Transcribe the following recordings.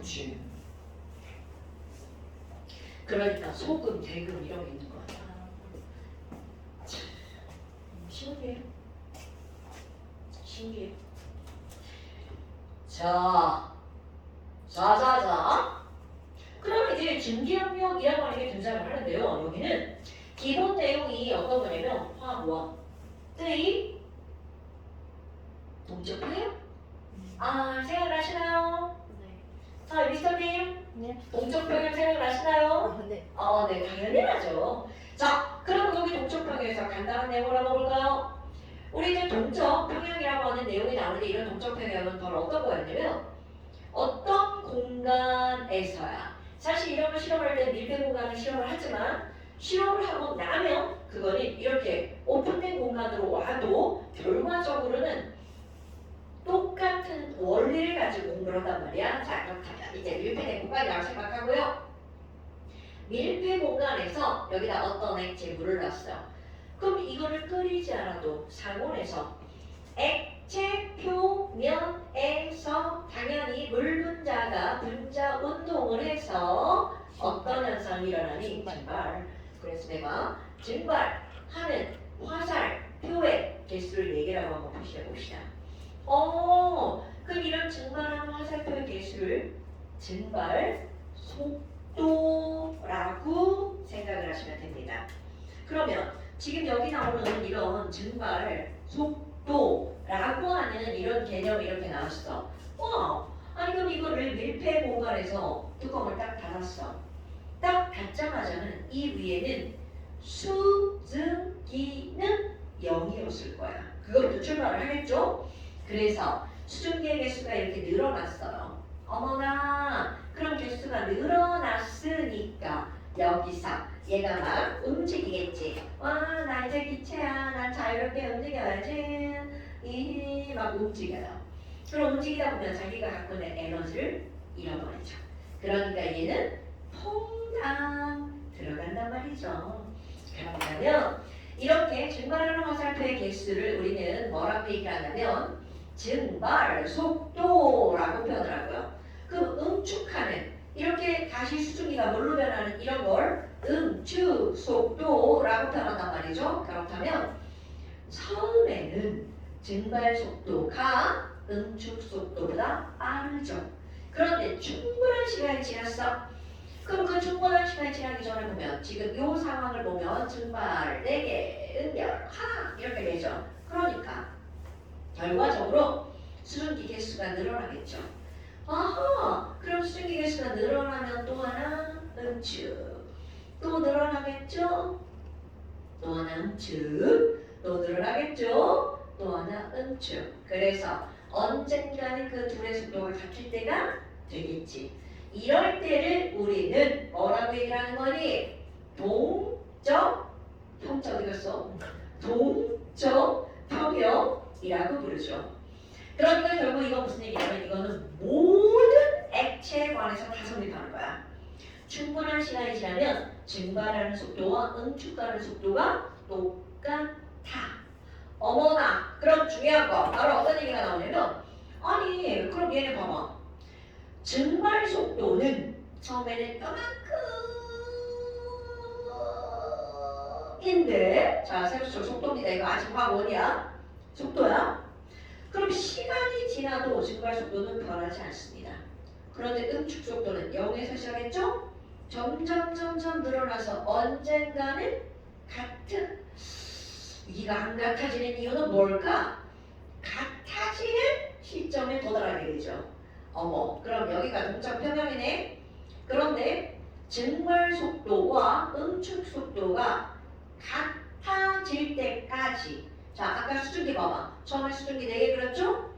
그렇지. 그러니까 소금, 대금 이런 게 있는 거야. 신기해요. 신기해요. 자. 그럼 이제 증기압력이라고 하는 게 등장을 하는데요. 여기는 기본 내용이 어떤 거냐면 화와 뜨이 동적해요? 생각나시나요? 네. 자, 미스터님 네. 동적평형 생각나시나요? 네. 네, 당연히 나죠. 자, 그럼 여기 동적평형에서 간단한 내용을 한번 볼까요? 우리 이제 동적평형이라고 하는 내용이 나오는데 이런 동적평형은 바로 어떤 거였냐면 어떤 공간에서야 사실 이런 거 실험할 때 밀폐 공간을 실험을 하지만 실험을 하고 나면 그거는 이렇게 오픈된 공간으로 와도 결과적으로는 똑같은 원리를 가지고 공부를 한단 말이야. 자, 그렇다면 이제 밀폐된 공간이라고 생각하고요. 밀폐 공간에서 여기다 어떤 액체 물을 넣었어요. 그럼 이거를 끓이지 않아도 상온에서 액체 표면에서 당연히 물 분자가 분자 운동을 해서 어떤 현상이 일어나니? 증발. 그래서 내가 증발하는 화살표의 개수를 4개라고 한번 표시해 봅시다. 그럼 이런 증발하는 화살표의 개수를 증발 속도라고 생각을 하시면 됩니다. 그러면 지금 여기 나오는 이런 증발 속도라고 하는 이런 개념이 이렇게 나왔어. 아니 그럼 이거를 밀폐 공간에서 뚜껑을 딱 닫았어. 딱 닫자마자는 이 위에는 수증기는 0이었을 거야. 그것도 출발을 하겠죠? 그래서 수증기의 개수가 이렇게 늘어났어요. 어머나, 그럼 개수가 늘어났으니까 여기서 얘가 막 움직이겠지. 나 이제 기체야. 난 자유롭게 움직여야지. 막 움직여요. 그럼 움직이다 보면 자기가 갖고 있는 에너지를 잃어버리죠. 그러니까 얘는 퐁당 들어간단 말이죠. 그러면 이렇게 증발하는 화살표의 개수를 우리는 뭐라고 얘기하냐면 증발 속도라고 표현을 하고요. 그 응축하는 이렇게 다시 수증기가 뭘로 변하는 이런 걸 응축 속도라고 표현한단 말이죠. 그렇다면 처음에는 증발 속도가 응축 속도보다 빠르죠. 그런데 충분한 시간이 지났어. 그럼 그 충분한 시간이 지나기 전에 보면 지금 이 상황을 보면 증발 4개, 응결 하나 이렇게 되죠. 그러니까 결과적으로 수증기 개수가 늘어나겠죠. 그럼 수증기 개수가 늘어나면 또 하나 응축, 또 늘어나겠죠. 또 하나 응축, 또 늘어나겠죠. 또 하나 응축. 그래서 언젠가는 그 둘의 속도가 같을 때가 되겠지. 이럴 때를 우리는 뭐라고 얘기를 하는 거니? 동적 평형이었어. 동적 평형이라고 부르죠. 그러니까 결국 이거 무슨 얘기냐면 이거는 모든 액체에 관해서 다 성립하는 거야. 충분한 시간이 지나면 증발하는 속도와 응축하는 속도가 똑같아. 어머나, 그럼 중요한 거 바로 어떤 얘기가 나오냐면 아니 그럼 얘네 봐봐. 증발 속도는 처음에는 요만큼인데 자 세로적 속도입니다. 이거 아직 화원이야. 속도야. 그럼 시간이 지나도 증발 속도는 변하지 않습니다. 그런데 응축 속도는 0에서 시작했죠? 점점 늘어나서 언젠가는 같은 이가 안 같아지는 이유는 뭘까? 같아지는 시점에 도달하게 되죠. 그럼 여기가 동적 평형이네. 그런데 증발 속도와 응축 속도가 같아질 때까지 자 아까 수증기 봐봐. 처음에 수증기 4개 그렸죠?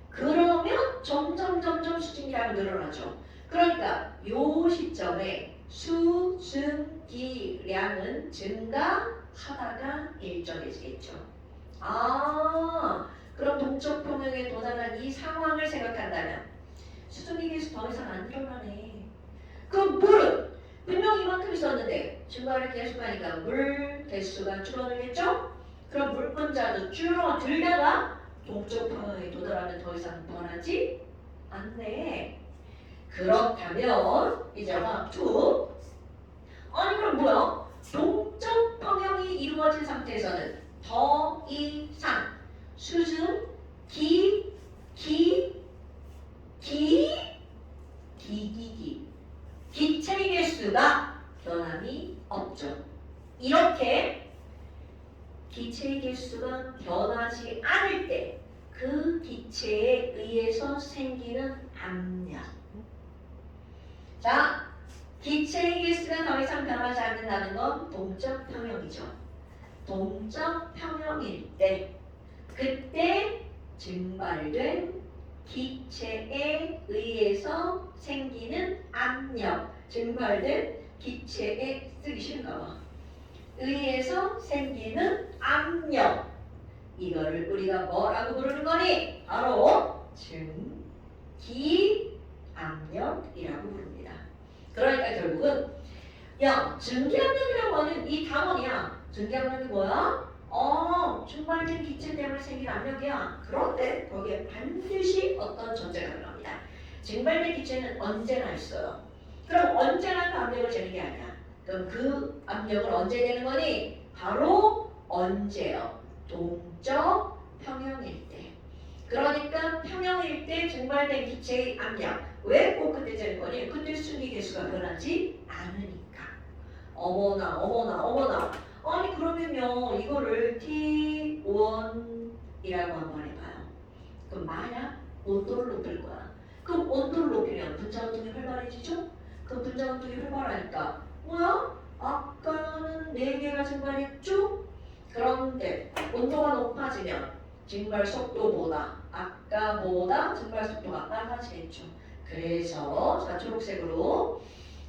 그러면 점점 수증기량이 늘어나죠. 그러니까 요 시점에 수증기량은 증가하다가 일정해지겠죠. 그럼 동적 평형에 도달한 이 상황을 생각한다면 수증기 개수 더 이상 안 늘어나네. 그럼 물은 분명 이만큼 있었는데 증발을 계속하니까 물 개수가 줄어들겠죠? 그럼 물 분자도 줄어들다가 동적 평형에 도달하면 더 이상 변하지 않네. 그렇다면 이제 봐. to. 아니 그럼 뭐야? 동적 평형이 이루어진 상태에서는 더 이상 수중 기체의 개수가 변함이 없죠. 이렇게 기체의 개수가 변하지 않을 때 그 기체에 의해서 생기는 압력. 자, 기체의 개수가 더 이상 변하지 않는다는 건 동적 평형이죠. 동적 평형일 때 그때 증발된 기체에 의해서 생기는 압력, 증발된 기체에 쓰기 싫은가 봐. 의해서 생기는 압력. 이거를 우리가 뭐라고 부르는 거니? 바로 증기압력이라고 부릅니다. 그러니까 결국은 야, 증기압력이라고 하는 이 단원이야. 증기압력이 뭐야? 증발된 기체 때문에 생긴 압력이야. 그런데 거기에 반드시 어떤 전제가 들어갑니다. 증발된 기체는 언제나 있어요. 그럼 언제나 그 압력을 재는 게 아니야. 그럼 그 압력을 언제 내는 거니? 바로 언제요? 동적 평형일 때. 그러니까 평형일 때 증발된 기체의 압력. 왜 꼭 그때 재는 거니? 그때 순위 개수가 변하지 않으니까. 어머나. 아니 그러면요 이거를 T1이라고 한번 해봐요. 그럼 만약 온도를 높일 거야. 그럼 온도를 높이면 분자운동이 활발해지죠? 그럼 분자운동이 활발하니까 뭐야? 아까는 4개가 증발했죠? 그런데 온도가 높아지면 증발 속도보다 아까보다 증발 속도가 빨라지겠죠. 그래서 자 초록색으로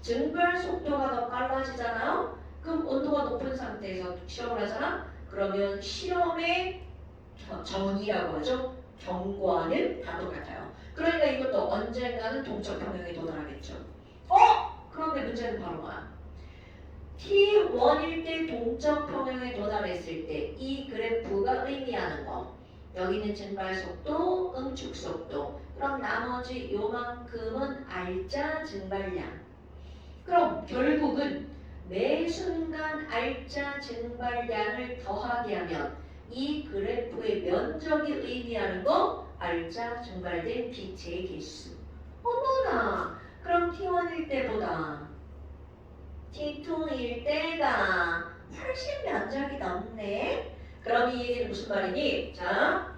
증발 속도가 더 빨라지잖아요. 그럼 온도가 높은 상태에서 실험을 하잖아. 그러면 실험의 정의라고 하죠. 경과는 다 똑같아요. 그러니까 이것도 언젠가는 동적 평형에 도달하겠죠. 그런데 문제는 바로 뭐야? T1일 때 동적 평형에 도달했을 때 이 그래프가 의미하는 거. 여기는 증발 속도, 응축 속도. 그럼 나머지 요만큼은 알짜 증발량. 그럼 결국은 매 순간 알짜 증발량을 더하게 하면 이 그래프의 면적이 의미하는 거 알짜 증발된 기체의 개수. 어머나! 그럼 T1일 때보다 T2일 때가 훨씬 면적이 넓네. 그럼 이 얘기는 무슨 말이니? 자,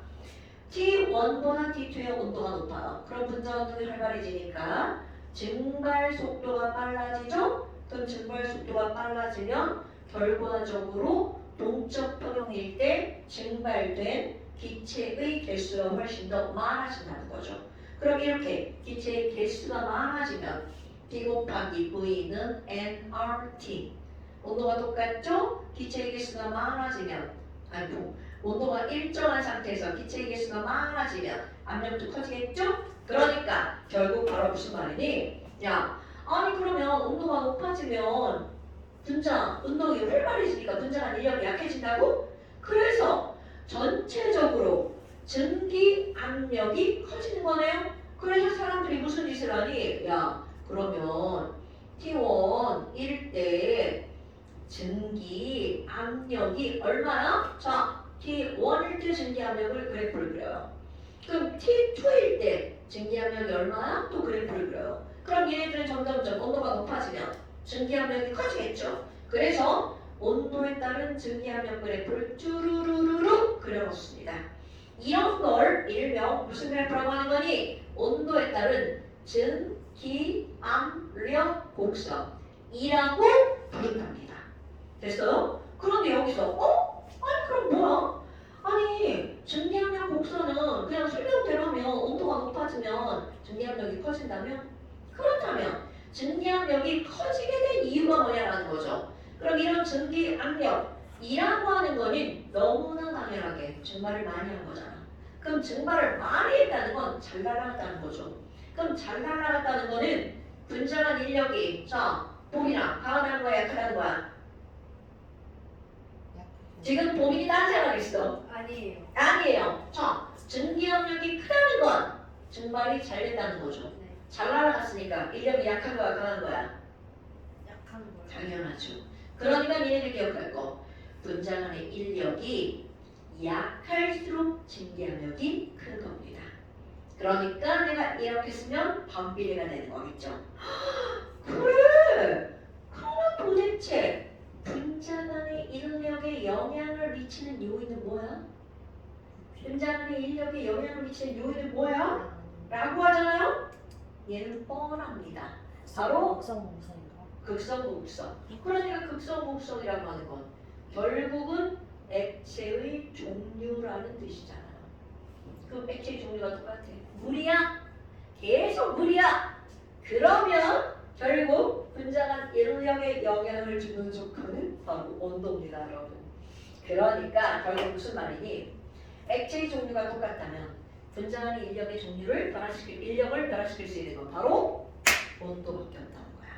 T1보다 T2의 온도가 높아요. 그럼 분자운동이 활발해지니까 증발 속도가 빨라지죠? 그럼 증발 속도가 빨라지면 결과적으로 동적 평형일 때 증발된 기체의 개수가 훨씬 더 많아진다는 거죠. 그럼 이렇게 기체의 개수가 많아지면 P 곱하기 V는 nRT. 온도가 똑같죠? 기체의 개수가 많아지면 온도가 일정한 상태에서 기체의 개수가 많아지면 압력도 커지겠죠? 그러니까 결국 바로 무슨 말이니? 야, 아니 그러면 온도가 높아지면 분자 운동이 활발해지니까 분자간 인력이 약해진다고? 그래서 전체적으로 증기 압력이 커지는 거네요. 그래서 사람들이 무슨 짓을 하니? 야, 그러면 T1일 때 증기 압력이 얼마나? 자, T1일 때 증기 압력을 그래프를 그려요. 그럼 T2일 때 증기 압력이 얼마나? 또 그래프를 그려요. 그럼 얘네들은 점점점 온도가 높아지면 증기 압력이 커지겠죠. 그래서 온도에 따른 증기 압력 그래프를 쭈루루루루 그려놓습니다. 이런 걸 일명 무슨 그래프라고 하는 거니? 온도에 따른 증기 압력 곡선이라고 부른답니다. 됐어요? 그런데 여기서 아니 그럼 뭐야? 아니 증기압력 곡선은 그냥 설명대로 하면 온도가 높아지면 증기압력이 커진다면? 그렇다면 증기압력이 커지게 된 이유가 뭐냐라는 거죠. 그럼 이런 증기압력이라고 하는 거는 너무나 당연하게 증발을 많이 한 거잖아. 그럼 증발을 많이 했다는 건 잘 날아갔다는 거죠. 그럼 잘 날아갔다는 거는 분자간 인력이 자 봄이나 강하다는 거야 약하다는 거야? 지금 봄이 딴 생각 있어? 아니에요. 아니에요. 자, 증기압력이 크다는 건 증발이 잘 된다는 거죠. 네. 잘 날아갔으니까 인력이 약한 거야, 강한 거야? 약한 거. 당연하죠. 그러니까 니네들 기억할 거. 분자간의 인력이 약할수록 증기압력이 큰 겁니다. 그러니까 내가 이렇게 쓰면 반비례가 되는 거겠죠. 그래! 그러면 도대체 분자간의 인력에 영향을 미치는 요인은 뭐야? 분자간의 인력에 영향을 미치는 요인은 뭐야? 라고 하잖아요? 얘는 뻔합니다. 바로 곡성인가? 극성곡성. 그러니까 극성곡성이라고 하는 건 결국은 액체의 종류라는 뜻이잖아요. 그 액체의 종류가 똑같아. 물이야? 계속 물이야? 그러면 결국 분자간 인력에 영향을 주는 조건은 바로 온도입니다, 여러분. 그러니까 결국 무슨 말이니? 액체의 종류가 똑같다면 분자간 인력의 종류를 인력을 변화시킬 수 있는 건 바로 온도밖에 없다는 거야.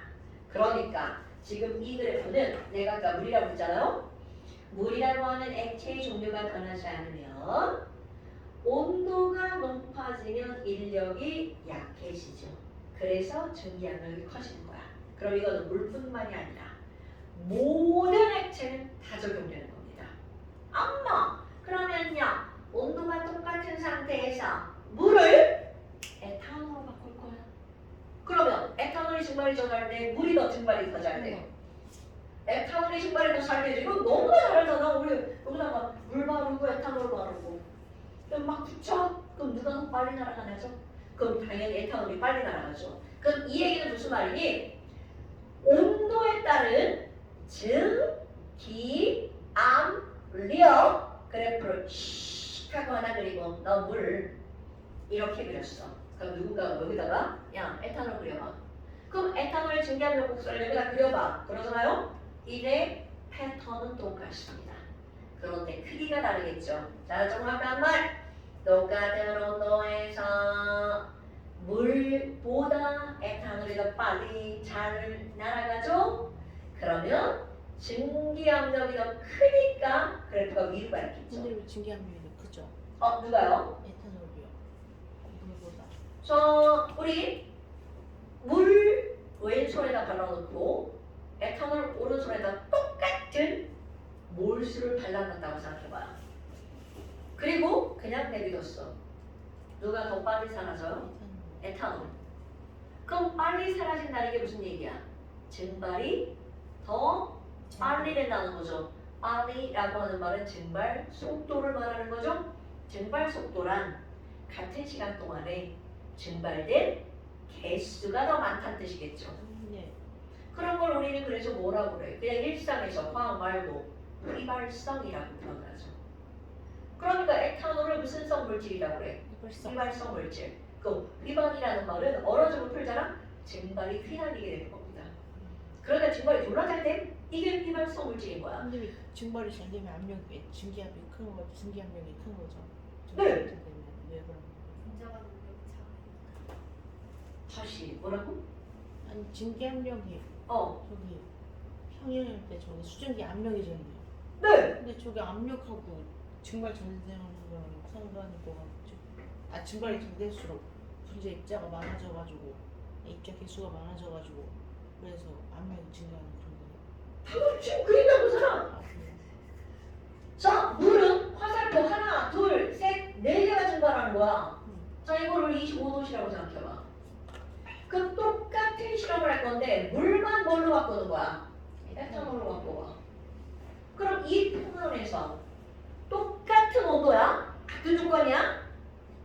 그러니까 지금 이 그래프는 내가 아까 물이라고 했잖아요. 물이라고 하는 액체의 종류가 변하지 않으면 온도가 높아지면 인력이 약해지죠. 그래서 증기압력이 커지는 거야. 그럼 이거는 물뿐만이 아니라 모든 액체는 다 적용되는 겁니다. 엄마, 그러면요 온도가 똑같은 상태에서 물을 에탄올로 바꿀 거야. 그러면 에탄올이 증발이 더 잘 돼? 물이 더 증발이 더 잘 돼? 에탄올이 증발이 더 잘 되지? 이거 너무나 잘하잖아. 우리 여기다가 물 바르고 에탄올 바르고 그럼 막 붙여? 그럼 누가 더 빨리 날아가냐죠? 그럼 당연히 에탄올이 빨리 날아가죠. 그럼 이 얘기는 무슨 말이니? 온도에 따른 증기압력 그래프를 씩 하고 하나 그리고 너 물 이렇게 그렸어. 그럼 누군가가 여기다가 야 에탄올 그려봐. 그럼 에탄올의 증기압력 곡선을 여기다 그려봐. 그러잖아요? 이래 패턴은 똑같습니다. 그런데 크기가 다르겠죠. 자, 조금 아까 한 말. 똑같은 온도에서 물보다 에탄올이 더 빨리 잘 날아가죠? 그러면 증기압력이 더 크니까 그래프가 위로 가 있겠죠. 근데 왜 증기압력이 크죠? 누가요? 에탄올이요. 물보다. 우리 물 왼손에다 발라놓고 에탄올 오른손에다 똑같은 몰수를 발라놨다고 생각해봐요. 그리고 그냥 내비뒀어. 누가 더 빨리 사라져요? 에탄올. 그럼 빨리 사라진다는 게 무슨 얘기야? 증발이 더 빨리 된다는 거죠. 빨리라고 하는 말은 증발 속도를 말하는 거죠. 증발 속도란 같은 시간 동안에 증발된 개수가 더 많다는 뜻이겠죠. 네. 그런 걸 우리는 그래서 뭐라고 그래? 그냥 일상에서 화학 말고 휘발성이라고 표현하죠. 그러니까 에탄올을 무슨 성 물질이라고 그래? 휘발성 물질. 그 휘발이라는 말은 얼어주고 풀잖아? 증발이 휘날리게 되는 겁니다. 그러니까 증발이 졸라 잘 돼? 이게 휘발성 물질인 거야. 근데 왜 증발이 잘 되면 압력이 증기압이 큰 거죠? 증기압력이 큰 거죠? 네. 잘 되면 왜 그런 거예요? 분자가 능력이 다시 뭐라고? 아니 증기압력이 저기 평형일 때 저기 수증기 압력이잖아요. 네. 근데 저기 압력하고 증발 잘 되는 거랑 상관이 뭐가 있죠? 증발이 잘 될수록 분자 입자가 많아져가지고 입자 개수가 많아져가지고 그래서 압력이 증가하는 그런 거예요. 방금 지금 그린다고 사람. 그래요? 자, 물은 화살표 하나, 둘, 셋, 네 개가 증발하는 거야. 자, 이거를 25도씨라고 생각해봐. 그럼 똑같은 실험을 할 건데 물만 뭘로 바꾸는 거야? 에탄올로 바꿔봐. 그럼 이 표면에서 똑같은 온도야? 같은 조건이야?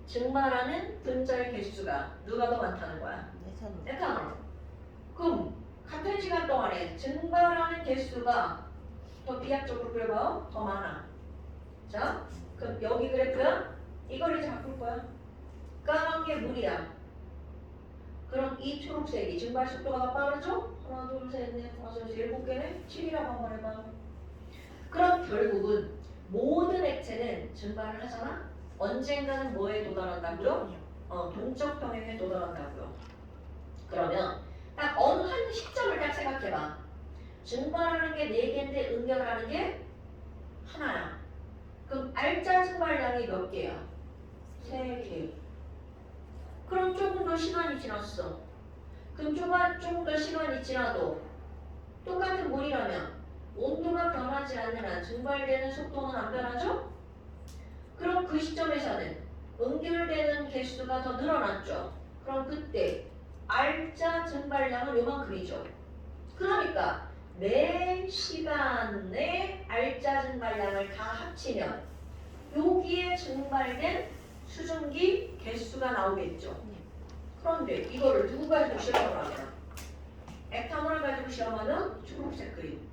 증발하는 분자의 개수가 누가 더 많다는 거야? 에탄올. 에탄올. 그럼 같은 시간 동안에 증발하는 개수가 더 비약적으로 그려봐요. 더 많아. 자, 그럼 여기 그래프야? 이걸 이제 바꿀 거야. 까만 게 물이야. 그럼 이 초록색이 증발 속도가 더 빠르죠? 하나, 둘, 셋, 넷, 다섯, 여섯, 일곱 개네? 7이라고 한번 해봐. 그럼 결국은 모든 액체는 증발을 하잖아? 언젠가는 뭐에 도달한다고요? 동적 평행에 도달한다고요. 그러면 딱 어느 한 시점을 딱 생각해봐. 증발하는 게 4개인데 응결하는 게 하나야. 그럼 알짜 증발량이 몇 개야? 3개. 그럼 조금 더 시간이 지났어. 그럼 조금 더 시간이 지나도 똑같은 물이라면 온도가 변하지 않는 한 증발되는 속도는 안 변하죠? 그럼 그 시점에서는 응결되는 개수가 더 늘어났죠. 그럼 그때 알짜 증발량은 요만큼이죠. 그러니까 매 시간에 알짜 증발량을 다 합치면 여기에 증발된 수증기 개수가 나오겠죠. 그런데 이거를 누구 가지고 실험을 하면 에탄올을 가지고 실험하면 초록색 그림.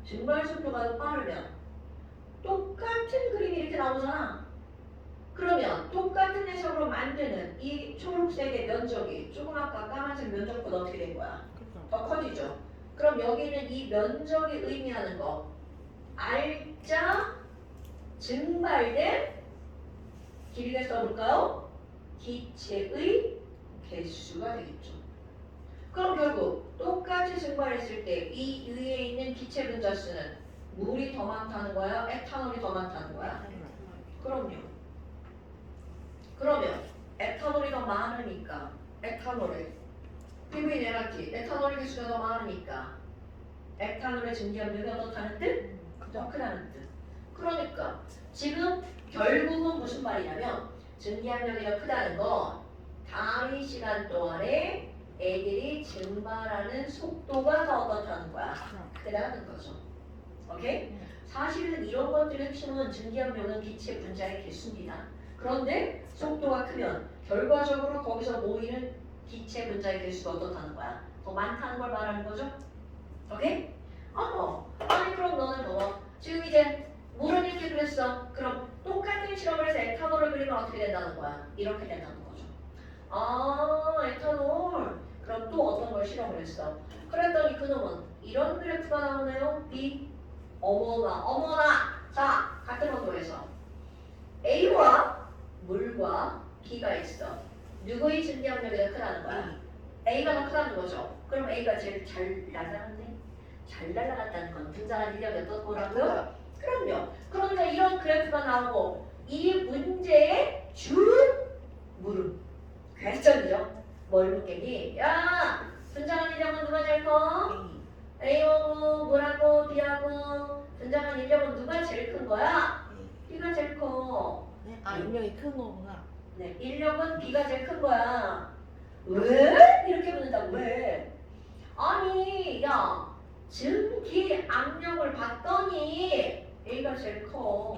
증발 속도가 더 빠르면 똑같은 그림이 이렇게 나오잖아. 그러면 똑같은 해석으로 만드는 이 초록색의 면적이 조금 아까 까만색 면적보다 어떻게 된 거야? 더 커지죠. 그럼 여기는 이 면적이 의미하는 거 알짜 증발된 길게 써볼까요? 기체의 개수가 되겠죠. 그럼 결국 똑같이 증발했을 때 이 위에 있는 기체 분자 수는 물이 더 많다는 거야? 에탄올이 더 많다는 거야? 그럼요. 그러면 에탄올이 더 많으니까 에탄올의 PV 네가티브 에탄올의 개수가 더 많으니까 에탄올의 증기압력이 어떻다는 뜻? 더 크다는 뜻. 그러니까 지금 결국은 무슨 말이냐면 증기압력이 더 크다는 건 단위 시간 동안에 애들이 증발하는 속도가 더 어떻다는 거야? 크다는 거죠. 오케이? 사실은 이런 것들의 핵심은 증기압력은 기체 분자의 개수입니다. 그런데 속도가 크면 결과적으로 거기서 모이는 기체 분자의 개수가 어떻다는 거야? 더 많다는 걸 말하는 거죠? 오케이? 아니 그럼 너는 뭐 지금 이제 물은 이렇게 그랬어. 그럼 똑같은 실험을 해서 에탄올을 그리면 어떻게 된다는 거야? 이렇게 된다는 거죠. 에탄올. 그럼 또 어떤 걸 실험을 했어? 그랬더니 그놈은 이런 그래프가 나오네요. B. 어머나. 자, 같은 온도에서 A와 물과 B가 있어. 누구의 증기압력이 더 크다는 거야? A가 더 크다는 거죠. 그럼 A가 제일 잘 날아갔네? 잘 날아갔다는 건 분자한 인력이 어떻고라고요? 그럼요. 그러니까 이런 그래프가 나오고 이 문제의 준 물음 퀘스천이죠. 뭘 묻겠니? 야! 분자한 인력은 누가 제일 커? A하고 물하고 B하고 분자한 인력은 누가 제일 큰 거야? B가 제일 커. 인력이 큰 거구나. 네, 인력은 B가 제일 큰 거야. 왜? 이렇게 묻는다고 왜? 아니, 야, 증기 압력을 봤더니 A가 제일 커.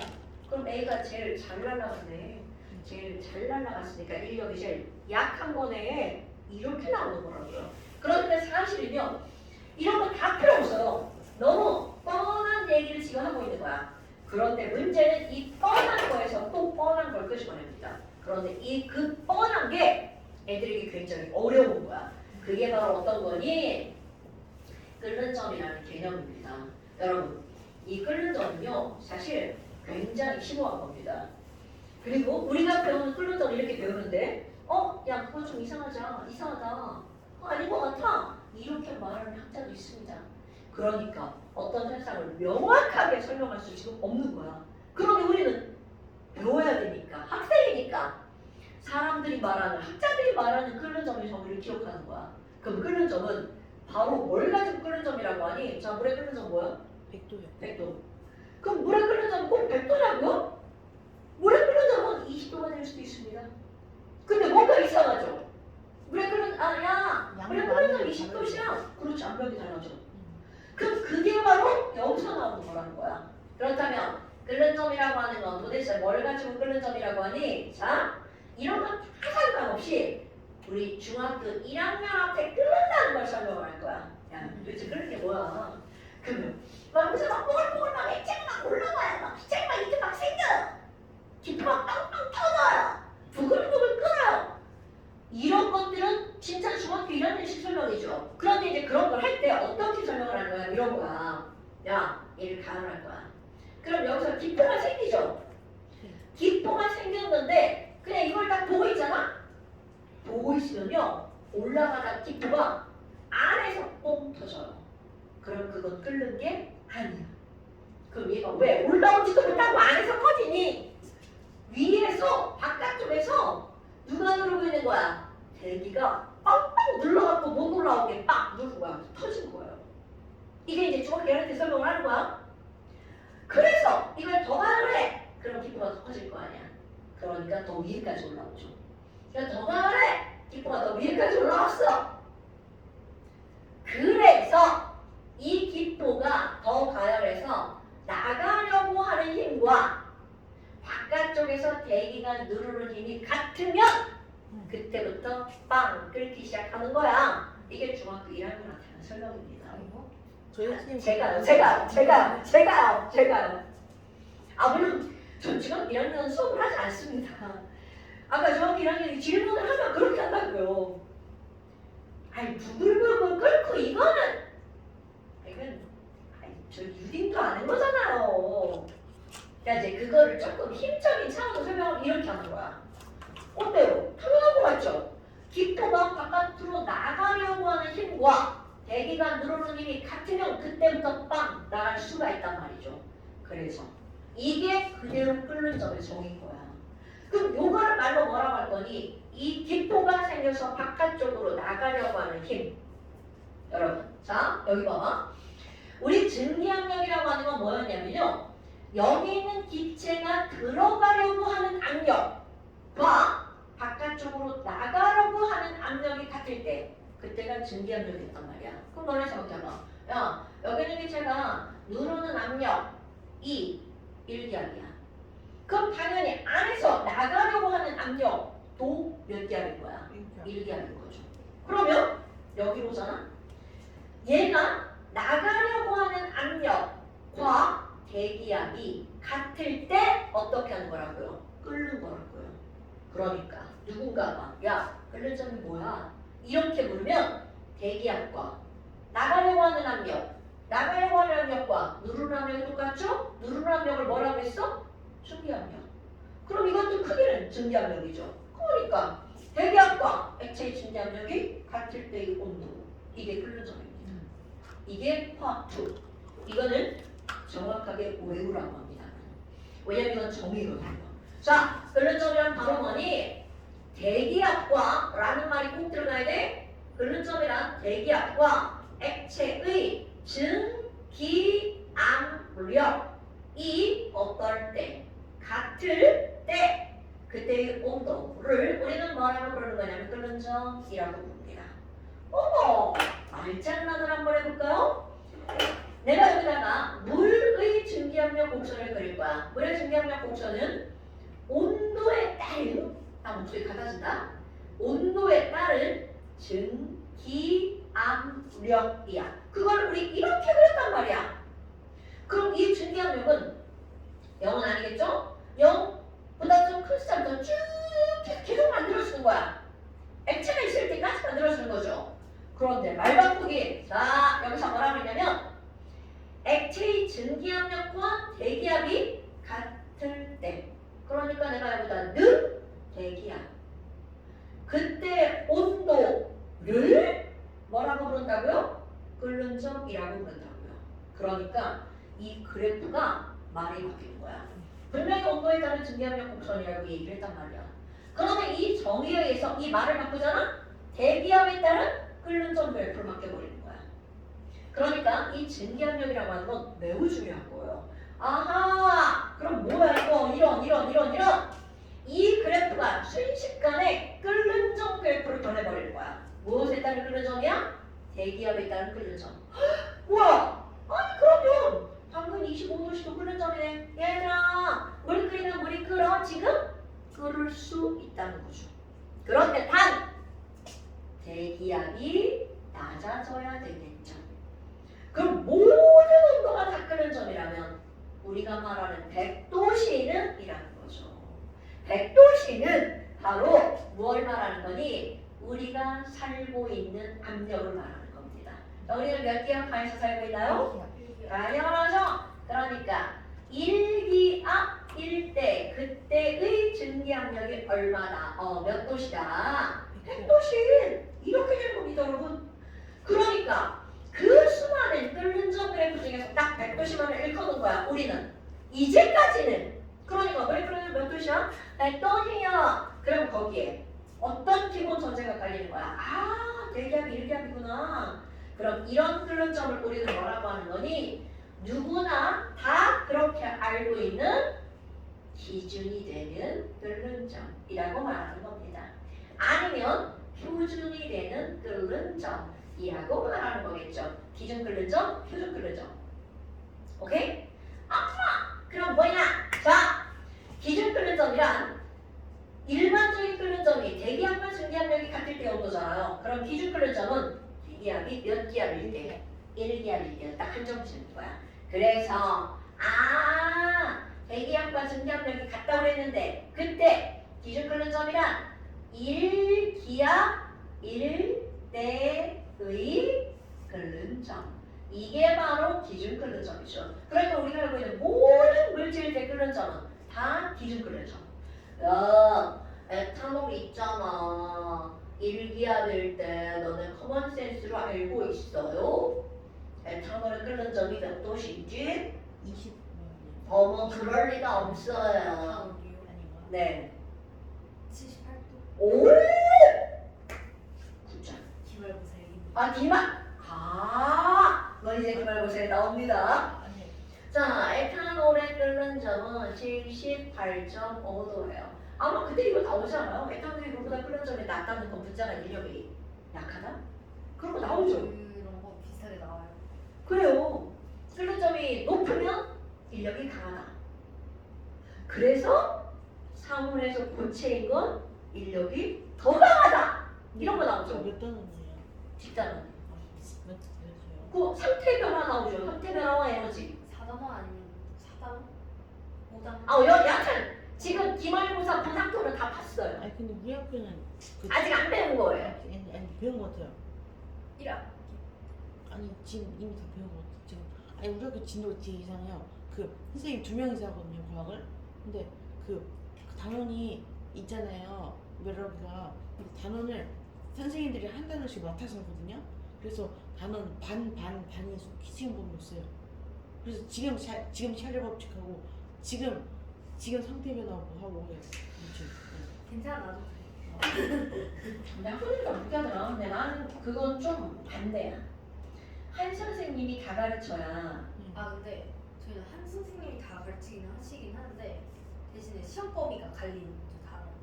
그럼 A가 제일 잘 날아갔네. 제일 잘 날아갔으니까 인력이 제일 약한 거네. 이렇게 나오는 거라고요. 그런데 사실은요, 이런 거 다 필요 없어요. 너무 뻔한 얘기를 지금 하고 있는 거야. 그런데 문제는 이 뻔한 거에서 또 뻔한 걸 끄집어냅니다. 그런데 이 그 뻔한 게 애들에게 굉장히 어려운 거야. 그게 바로 어떤 거니? 끓는 점이라는 개념입니다. 여러분, 이 끓는 점은요, 사실 굉장히 심오한 겁니다. 그리고 우리가 배우는 끓는 점 이렇게 배우는데, 야, 그거 좀 이상하다. 아닌 것 같아. 이렇게 말하는 학자도 있습니다. 그러니까 어떤 현상을 명확하게 설명할 수 지금 없는 거야. 그러면 우리는 배워야 되니까, 학생이니까 사람들이 말하는, 학자들이 말하는 끓는 점의 정의를 기억하는 거야. 그럼 끓는 점은 바로 뭘 가지고 끓는 점이라고 하니? 자, 물에 끓는 점 뭐야? 100도요. 100도. 그럼 물에 끓는 점은 꼭 100도라고요? 물에 끓는 점은 20도가 될 수도 있습니다. 근데 뭔가 이상하죠? 물에 끓는, 물에 끓는 점 20도시야. 그렇지, 압력이 달라져. 그럼 그게 바로 여기서 나오는 거라는 거야. 그렇다면 끓는 점이라고 하는 건 도대체 뭘 가지고 끓는 점이라고 하니? 자, 이런 건 다 상관없이 우리 중학교 1학년한테 끓는다는 걸 설명을 할 거야. 야, 도대체 끓는 게 뭐야? 그러면 막 여기서 막 뽀글뽀글 막 액체가 막 올라와요. 막 기체가 막 이렇게 막 생겨. 기포가 빵빵 터져요. 부글부글 끓어요. 이런 것들은 진짜 중학교 1학년식 설명이죠. 그런데 이제 그런 걸 할 때 어떻게 설명을 하는 거야? 이런 거야. 야, 얘를 가열할 거야. 그럼 여기서 기포가 생기죠. 기포가 생겼는데 그냥 이걸 딱 보고 있잖아? 보고 있으면요, 올라가다 기포가 안에서 뽕 터져요. 그럼 그건 끓는 게 아니야. 그럼 얘가 왜 올라오지도 못하고 안에서 터지니? 위에서 바깥쪽에서 누가 누르고 있는 거야? 대기가 빵빵 눌러갖고 못 올라오게 빡 누른 거야. 터진 거예요. 이게 이제 중학교한테 설명을 하는 거야. 그래서 이걸 더 가을 해. 그럼 기포가 더 커질 거 아니야. 그러니까 더 위에까지 올라오죠. 그러니까 더 가을 해. 기포가 더 위에까지 올라왔어. 그래서 이 기포가 더 가열해서 나가려고 하는 힘과 바깥쪽에서 대기가 누르는 힘이 같으면 그때부터 빵 끓기 시작하는 거야. 이게 중학교 1학년한테 하는 설명입니다. 저희 선생님 제가요. 아 물론 전 지금 1학년 수업을 하지 않습니다. 아까 중학교 1학년이 질문을 하면 그렇게 한다고요. 아니 부글부글 끓고 이건 저 유딩도 아는 거잖아요. 그러니까 이제 그거를 조금 힘적인 차원으로 설명을 이렇게 하는 거야. 어때요? 당연한 거 같죠? 기포가 바깥으로 나가려고 하는 힘과 대기가 누르는 힘이 같으면 그때부터 빵 나갈 수가 있단 말이죠. 그래서 이게 그대로 끓는 점의 정인 거야. 그럼 요거를 말로 뭐라고 할 거니? 이 기포가 생겨서 바깥쪽으로 나가려고 하는 힘. 여러분, 자 여기 봐봐. 우리 증기압력이라고 하는 건 뭐였냐면요. 여기 있는 기체가 들어가려고 하는 압력과 바깥쪽으로 나가려고 하는 압력이 같을 때 그때가 증기압력이었단 말이야. 그럼 너네 생각해봐. 야, 여기 있는 기체가 누르는 압력 E 1기압이야. 그럼 당연히 안에서 나가려고 하는 압력도 몇 기압인 거야? 1기압인 거죠. 그러면 여기로잖아. 얘가 나가려고 하는 압력과 대기압이 같을 때 어떻게 하는 거라고요? 끓는 거라고요. 그러니까 누군가가 야 끓는 점이 뭐야? 이렇게 물으면 대기압과 나가려고 하는 압력, 나가려고 하는 압력과 누르는 압력이 똑같죠? 누르는 압력을 뭐라고 했어? 증기압력. 그럼 이것도 크기는 증기압력이죠. 그러니까 대기압과 액체의 증기압력이 같을 때의 온도, 이게 끓는 점입니다. 이게 화학 2. 이거는 정확하게 외우라고 합니다. 왜냐면 이건 정의거든요. 자, 끓는 점이란 바로 뭐니? 대기압과 라는 말이 꼭 들어가야 돼. 끓는 점이란 대기압과 액체의 증기압력이 어떨 때? 같을 때 그때의 온도를 우리는 뭐라고 부르는 거냐면 끓는 점이라고 부릅니다. 어머! 말장난을 한번 해볼까요? 내가 여기다가 물의 증기압력 곡선을 그릴 거야. 물의 증기압력 곡선은 온도에 따른, 목소리 같아진다. 온도에 따른 증기압력이야. 그걸 우리 이렇게 그렸단 말이야. 그럼 이 증기압력은 0은 아니겠죠? 0보다 좀 큰 숫자부터 쭉 계속 만들어주는 거야. 액체가 있을 때까지 만들어주는 거죠. 그런데 말 바꾸기. 자, 여기서 뭐라고 했냐면 액체의 증기압력과 대기압이 같을 때, 그러니까 내가 여기다 는 대기압, 그때 온도를 뭐라고 부른다고요? 끓는 점이라고 부른다고요. 그러니까 이 그래프가 말이 바뀌는 거야. 분명히 온도에 따른 증기압력 곡선이라고 얘기를 했단 말이야. 그러면 이 정의에 의해서 이 말을 바꾸잖아? 대기압에 따른 끓는 점 그래프를 바뀌어버리는 거야. 그러니까 이 증기압력이라고 하는 건 매우 중요한 거예요. 아하! 그럼 뭐야 이거? 이런 이 그래프가 순식간에 끓는 점 그래프를 변해버리는 거야. 무엇에 따른 끓는 점이야? 대기압에 따른 끓는 점. 뭐야? 아니 그러면 방금 25도씨도 끓는 점이네. 얘들아, 물 끓이면 물이 끓어? 지금? 끓을 수 있다는 거죠. 그런데 단! 대기압이 낮아져야 되겠죠. 그럼 모든 온도가 다 끓는 점이라면 우리가 말하는 100도씨는 이라는 거죠. 100도씨는 바로 무엇을 말하는 거니? 우리가 살고 있는 압력을 말하는 겁니다. 자, 우리는 몇 기압하에서 살고 있나요? 당연하죠. 그러니까 1기압일 때 그때의 증기압력이 얼마다? 몇 도시다? 100도씨. 이렇게 된 겁니다, 여러분. 그러니까 그 수많은 끓는 점 그래프 중에서 딱 100도씨만을 일컫는 거야, 우리는. 이제까지는. 그러니까 왜 끓는 몇 도시야? 100도시야. 그럼 거기에 헷갈리는 거야. 아, 대기압이 일기압이구나. 그럼 이런 끓는 점을 우리는 뭐라고 하는 거니? 누구나 다 그렇게 알고 있는 기준이 되는 끓는 점이라고 말하는 겁니다. 아니면 표준이 되는 끓는 점이라고 말하는 거겠죠. 기준 끓는 점, 표준 끓는 점. 오케이? 그럼 뭐냐? 자, 기준 끓는 점이란 일반적인 끓는 점이 대기압과 증기압력이 같을 때 온도잖아요. 그럼 기준 끓는 점은 대기압이 몇 기압일 때? 1기압일 때 딱 한정치는 거야. 그래서 대기압과 증기압력이 같다고 그랬는데 그때 기준 끓는 점이란 1기압 1대의 끓는 점. 이게 바로 기준 끓는 점이죠. 그러니까 우리가 알고 있는 모든 물질의 끓는 점은 다 기준 끓는 점. 야, 에탄올 있잖아. 1기압일 때 너네 커먼센스로 알고 있어요? 에탄올의 끓는 점이 몇 도씨인지? 20. 어머, 그럴 리가 없어요. 아니요. 네. 78도. 오! 굿자. 기말고사에 아, 너 이제 기말고사에 나옵니다. 아니. 자, 에탄올의 끓는 점은 78.5도예요. 아마 그때 이거 나오지 않아요? 에탄올이 이거보다 끓는 점이 낮다는 건 분자가 인력이 약하다? 그런 거 나오죠? 그런 거 비슷하게 나와요. 그래요. 끓는 점이 높으면 인력이 강하다. 그래서 상온에서 고체인 건 인력이 더 강하다. 이런 거 나오죠? 몇 단원이에요? 뒷단은. 몇 단원이세요? 그 상태 변화 나오죠. 상태 변화와 에너지. 4단원 아니면 4단원? 5단원? 여하튼 지금 기말고사 고상도는 다 봤어요. 아니 근데 우리 학교는 아직 안 배운 거예요. 아니 배운 것 같아요. 1학. 아니 지금 이미 다 배운 것 같아. 지금 아니 우리 학교 진도가 되게 이상해요. 그 선생님 2명이서 하거든요 과학을. 근데 그 단원이 있잖아요. 여러분가 단원을 선생님들이 한 단원씩 맡아서 하거든요. 그래서 단원 반이 시험 보면 있어요. 그래서 지금 샤르 법칙하고 지금 상태 변화하고 하고 해요. 괜찮아 나도 내가 흐르니까 못하더라. 근데 나는 그건 좀 반대야. 한 선생님이 다 가르쳐야. 아 근데 저희는 한 선생님이 다 가르치긴 하시긴 하는데 대신에 시험 범위가 갈리는 거죠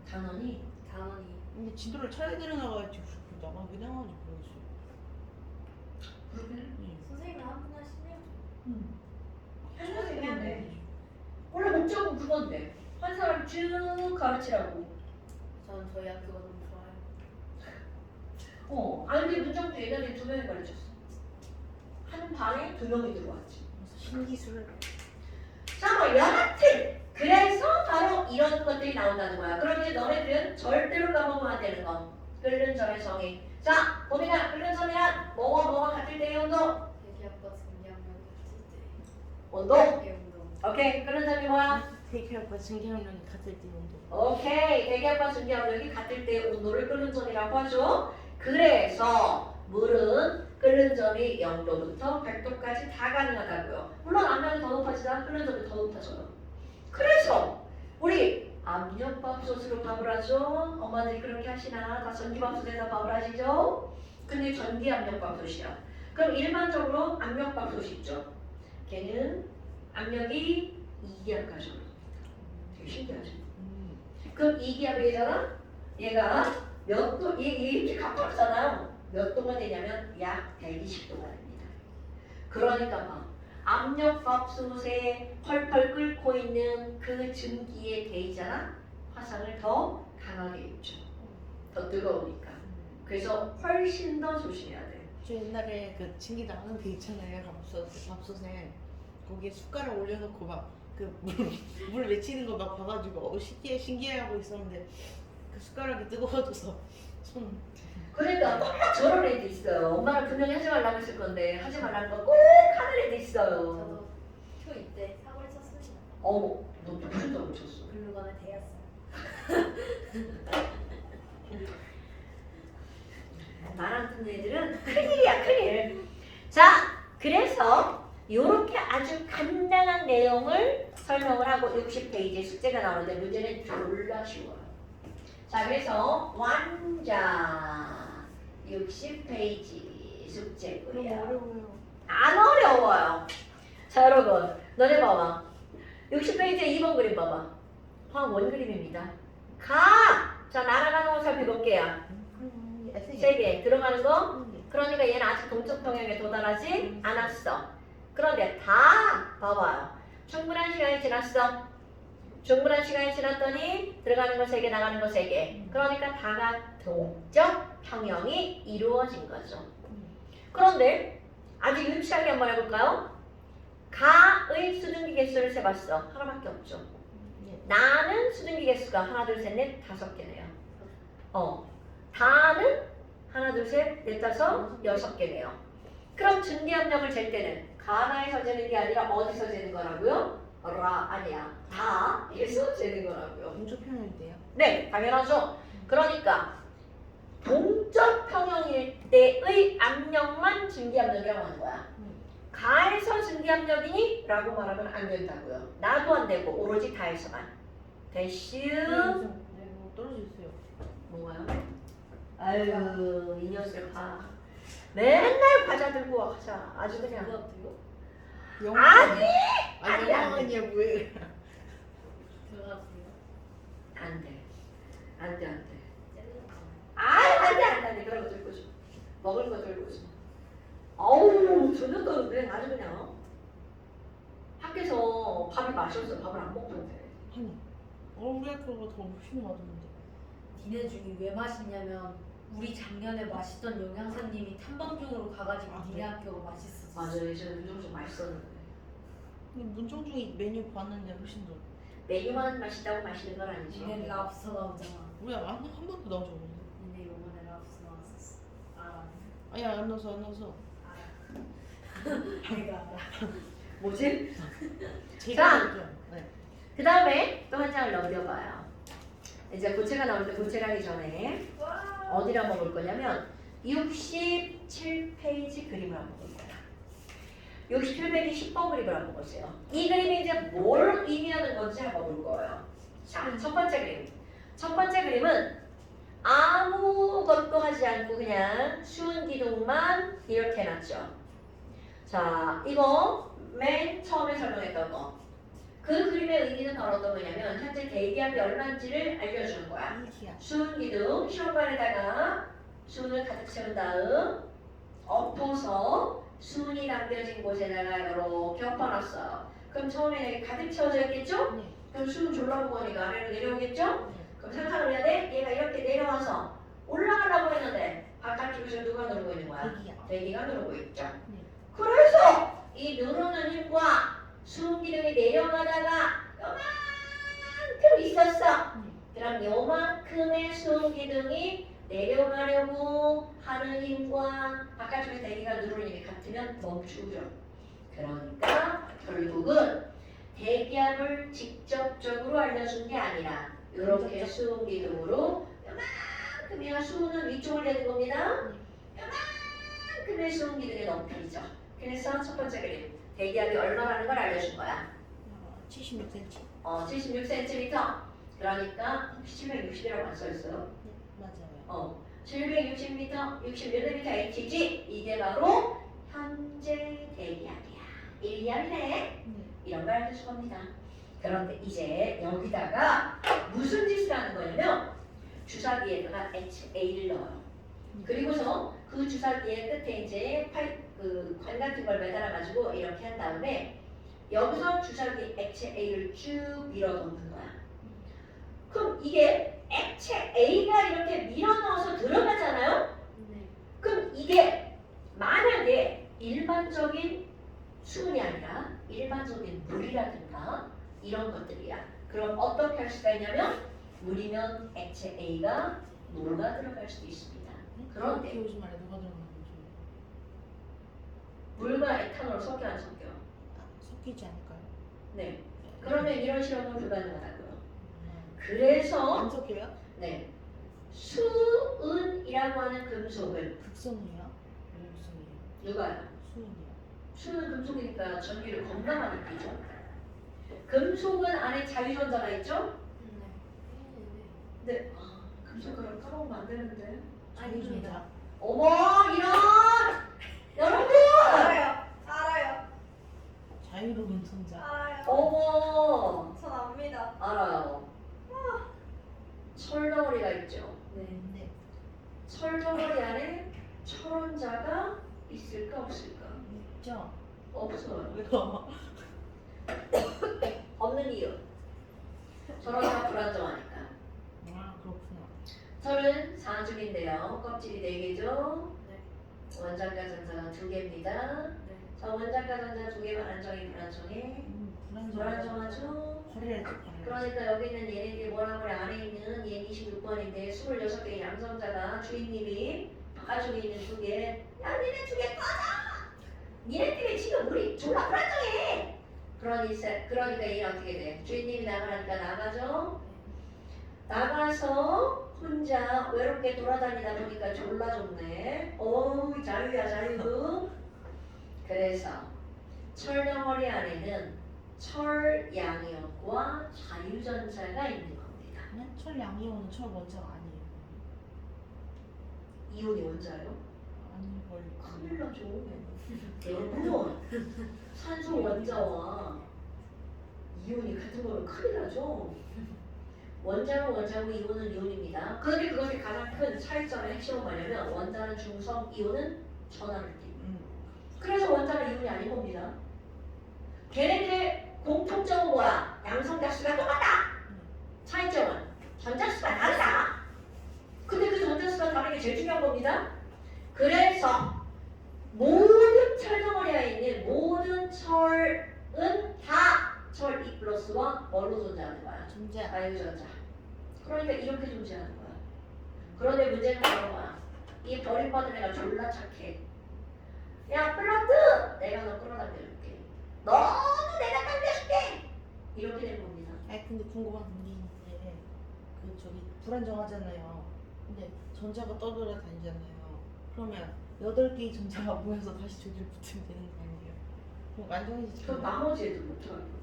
단원이. 단원이. 근데 진도를 차라리 내려나가야지 나가 왜 나가는지 모르겠어요. 그러게. 선생님이 한 분 하시면 한 선생님인데. 원래 목적은 그건데. 한 사람 쭉 가르치라고. 저는 저희 학교가 너무 좋아요. 아니 근데 문정도 예전에 2명이 가르쳤어. 한 반에 2명이 들어왔지. 신기술. 자, 뭐 여하튼 그래서 바로 이런 것들이 나온다는 거야. 그럼 이제 너네들은 절대로 까먹으면 안 되는 거. 끓는 점의 정의. 자, 봄이나 끓는 점이란 뭐가 같을 때의 온도? 대기압과 증기압력이 같을 때. 온도. 운동. 오케이. 끓는 점이 뭐야? 대기압과 증기압력이 같을 때 온도. 오케이. 대기압과 증기압력이 같을 때의 온도를 끓는 점이라고 하죠. 그래서 물은 끓는 점이 0도부터 100도까지 다 가능하다고요. 물론 압력이 더 높아지다 끓는 점이 더 높아져요. 그래서 우리 압력밥솥으로 밥을 하죠. 엄마들이 그렇게 하시나? 다 전기밥솥에다 밥을 하시죠? 근데 전기압력밥솥이야. 그럼 일반적으로 압력밥솥이 있죠. 걔는 압력이 2기압까지 올라갑니다. 되게 신기하죠? 그럼 2기압이잖아? 얘가 몇 도, 얘 이렇게 가깝잖아요. 몇 도가 되냐면 약 120도가 됩니다. 그러니까 막 압력밥솥에 펄펄 끓고 있는 그 증기에 데이잖아? 화상을 더 강하게 입죠. 더 뜨거우니까. 그래서 훨씬 더 조심해야 돼. 저 옛날에 그 증기 나오는 데 있잖아요. 밥솥에 거기에 숟가락 올려놓고 막 그 물 맺히는 거 막 봐가지고 신기해하고 있었는데 그 숟가락이 뜨거워져서 손. 그러니까 꼭 저런 애도 있어요. 엄마는 분명히 하지 말라고 했을 건데 하지 말라는 거 꼭 하는 애도 있어요. 저도 초2 때 사고를 쳤습니다. 어머, 너 무슨 사고 쳤어? 글루건에 대였어요. 나랑 듣는 애들은 큰일이야, 큰일. 자, 그래서 이렇게 아주 간단한 내용을 설명을 하고 60페이지에 숙제가 나오는데 문제는 졸라 쉬워요. 자, 그래서 완자 60페이지 숙제고요. 너무 어려워요. 안 어려워요. 자, 여러분, 너네 봐봐. 60페이지에 2번 그림 봐봐. 원 그림입니다. 가! 자, 날아가는 거 살펴볼게요. 세 개. 들어가는 거? 그러니까 얘는 아직 동적 평형에 도달하지 않았어. 그런데 다 봐봐요. 충분한 시간이 지났어. 충분한 시간이 지났더니 들어가는 거 3개, 나가는 거 3개. 그러니까 다가 동적 평형이 이루어진 거죠. 그런데 아직 유치하게 한번 해볼까요? 가의 수증기 개수를 세봤어. 하나밖에 없죠. 나는 수증기 개수가 하나, 둘, 셋, 넷, 5개네요. 다는 하나, 둘, 셋, 넷, 다섯, 6개네요. 그럼 증기압력을 잴 때는 가나에서 재는 게 아니라 어디서 재는 거라고요? 아니야. 다에서 재는 거라고요. 동적 평형인데요. 네, 당연하죠. 그러니까 동적 평형일 때의 압력만 증기압력이라고 하는 거야. 가에서 증기압력이니? 라고 말하면 안 된다고요. 나도 안 되고 오로지 다에서만. 대슈. 뭐 떨어졌어요. 뭐가요? 아유, 이 녀석 봐. 맨날 과자 들고 와, 과자. 아주 그냥. 그거 어때요? 아니! 아니 영어냐 뭐예요? 그거 어때요? 안 돼. 안 돼, 안 돼. 젤리 안 돼. 그런 거 들고 줘. 먹을 거 들고 줘. 어우, 전혀 떠는데 아주 그냥. 학교에서 밥이 맛있어서 밥을 안 먹던데. 아니 우리 학교가 더 훨씬 맛없는데. 니네 중에 왜 맛있냐면 우리 작년에 맛있던 영양사님이 탐방중으로 가가지고 아, 니네 그래? 학교가 맛있었어. 맞아요. 예전에 요즘 좀 맛있었는데. 근데 문정중이 메뉴 봤는데 훨씬 더. 메뉴만 맛있다고 맛있는 건 아니지. 니네 랍스터 나오잖아. 우리가 한 번도 나온 적 없는데. 니네 요번에 랍스터 나왔었어. 알아. 아니야 안 넣어서. 알아. 내가 알아. 뭐지? 제가 그죠? 네. 그 다음에 또 한 장을 넘겨봐요. 이제 고체가 나올 때 고체가기 전에 어디를 한번 볼 거냐면 67페이지 그림을 한번 볼 거야. 67페이지 10번 그림을 한번 보세요. 이 그림이 이제 뭘 의미하는 건지 한번 볼 거예요. 자, 첫 번째 그림. 첫 번째 그림은 아무것도 하지 않고 그냥 쉬운 기둥만 이렇게 해놨죠. 자, 이거 맨 처음에 설명했던 거. 그 그림의 의미는 바로 어떤 거냐면 현재 대기압이 얼마인지를 알려주는 거야. 수은 기둥, 시험관에다가 수은을 가득 채운 다음 엎어서 수은이 담겨진 곳에다가 이렇게 엎어놨어요. 그럼 처음에 여기 가득 채워져 있겠죠? 네. 그럼 수은 졸라고 보니까 아래로 내려오겠죠? 네. 그럼 상상을 해야 돼? 얘가 이렇게 내려와서 올라가려고 했는데 바깥쪽에서 누가 누르고 있는 거야? 대기야. 대기가 누르고 있죠. 네. 그래서 이 누르는 힘과 수은 기둥이 내려가다가 요만큼 있었어. 그럼 요만큼의 수은 기둥이 내려가려고 하는 힘과 바깥쪽에 대기가 누르는 힘이 같으면 멈추죠. 그러니까 결국은 대기압을 직접적으로 알려준 게 아니라 이렇게 수은 기둥으로 요만큼이야 수은은 위쪽을 내는 겁니다. 요만큼의 수은 기둥의 높이죠. 그래서 첫 번째 그림 대기압이 얼마라는 걸 알려준 거야. 76cm. 76cm. 그러니까 760이라고 안 써있어요. 네, 맞아요. 760m, 61m HG 이게 바로 현재 대기압이야. 1량이네. 네. 이런 걸 알려줄 겁니다. 그런데 이제 여기다가 무슨 짓을 하는 거냐면 주사기에다가 HA를 넣어요. 그리고서 그 주사기의 끝에 이제 관 같은 걸 매달아가지고 이렇게 한 다음에 여기서 주사기 액체 A를 쭉 밀어 넣는 거야. 그럼 이게 액체 A가 이렇게 밀어 넣어서 들어가잖아요? 네. 그럼 이게 만약에 일반적인 수은이 아니라 일반적인 물이라든가 이런 것들이야. 그럼 어떻게 할 수가 있냐면 물이면 액체 A가 녹아 들어갈 수도 있습니다. 그런데 오지 말에 누가 들어가는 거죠? 물과 에탄올 섞여 안 섞여? 섞이지 않을까요? 네. 그러면 이런 실험은 불가능하다고요. 안 그래서 섞여요? 네. 수은이라고 하는 금속은 극성이에요? 극성이에요? 누가요? 수은이요? 수는 금속이니까 전기를 겁나 많이 띠죠. 금속은 안에 자유전자가 있죠? 네. 네. 금속가루 까먹으면 안 되는데. 아닙니다. 어머 이런 여러분. 알아요. 자유로운 손자. 알아요. 어머 전 압니다. 알아요. 철덩어리가 있죠. 네. 네. 철덩어리 안에 철원자가 있을까 없을까? 있죠. 없어요. 왜요? 없는 이유. 철원자가 불안정하니까. 아 그렇구나. 철은 4중인데요. 껍질이 4개죠. 네. 원자과 전자가 2개입니다. 네. 자, 원자과 전자 2개만 안정이 불안정해. 불안정하죠. 버려야지 버려. 그러니까 여기 있는 얘네들이 뭐라고 그래? 안에 있는 얘 26번인데 26개의 양성자가 주인님이 바깥쪽에 있는 2개. 야 니네 2개 꺼져! 니네 때문에 지금 우리 졸라 불안정해! 그러니까 얘는 어떻게 돼? 주인님이 나가라니까 나가죠? 나가서 혼자 외롭게 돌아다니다 보니까 졸라 좋네. 어우 자유야 자유. 그래서 철덩어리 안에는 철양이온과 자유전자가 있는 겁니다. 철 양이온은 철 원자가 아니에요. 이온이 원자예요? 아니 뭘? 큰일 나죠. 여러분 산소 원자와 이온이 같은 거면 큰일 나죠. 원자는 원자고 이온은 이온입니다. 그런데 그것이 가장 큰 차이점의 핵심은 뭐냐면 원자는 중성, 이온은 전하를 띠. 그래서 원자가 이온이 아닌 겁니다. 걔네들의 공통점은 뭐야? 양성자수가 똑같다. 차이점은 전자수가 다르다. 근데 그 전자수가 다른 게 제일 중요한 겁니다. 그래서 모든 철덩어리에 있는 모든 철은 다 철 E 플러스와 뭘로 존재하는 거야? 존재. 자유전자. 그러니까 이렇게 존재하는 거야. 그런데 문제는 그런 거야. 이 버림받은 애가 졸라 착해. 야 플러트! 내가 너 끌어당겨줄게. 너도 내가 당겨줄게! 이렇게 된 겁니다. 아니 근데 궁금한 게 있는데 그 저기 불안정하잖아요. 근데 전자가 떠돌아다니잖아요. 그러면 8개의 전자가 모여서 다시 저기를 붙으면 되는 거 아니에요? 그럼 안정해지지. 그럼 나머지 애들 못하는 건데.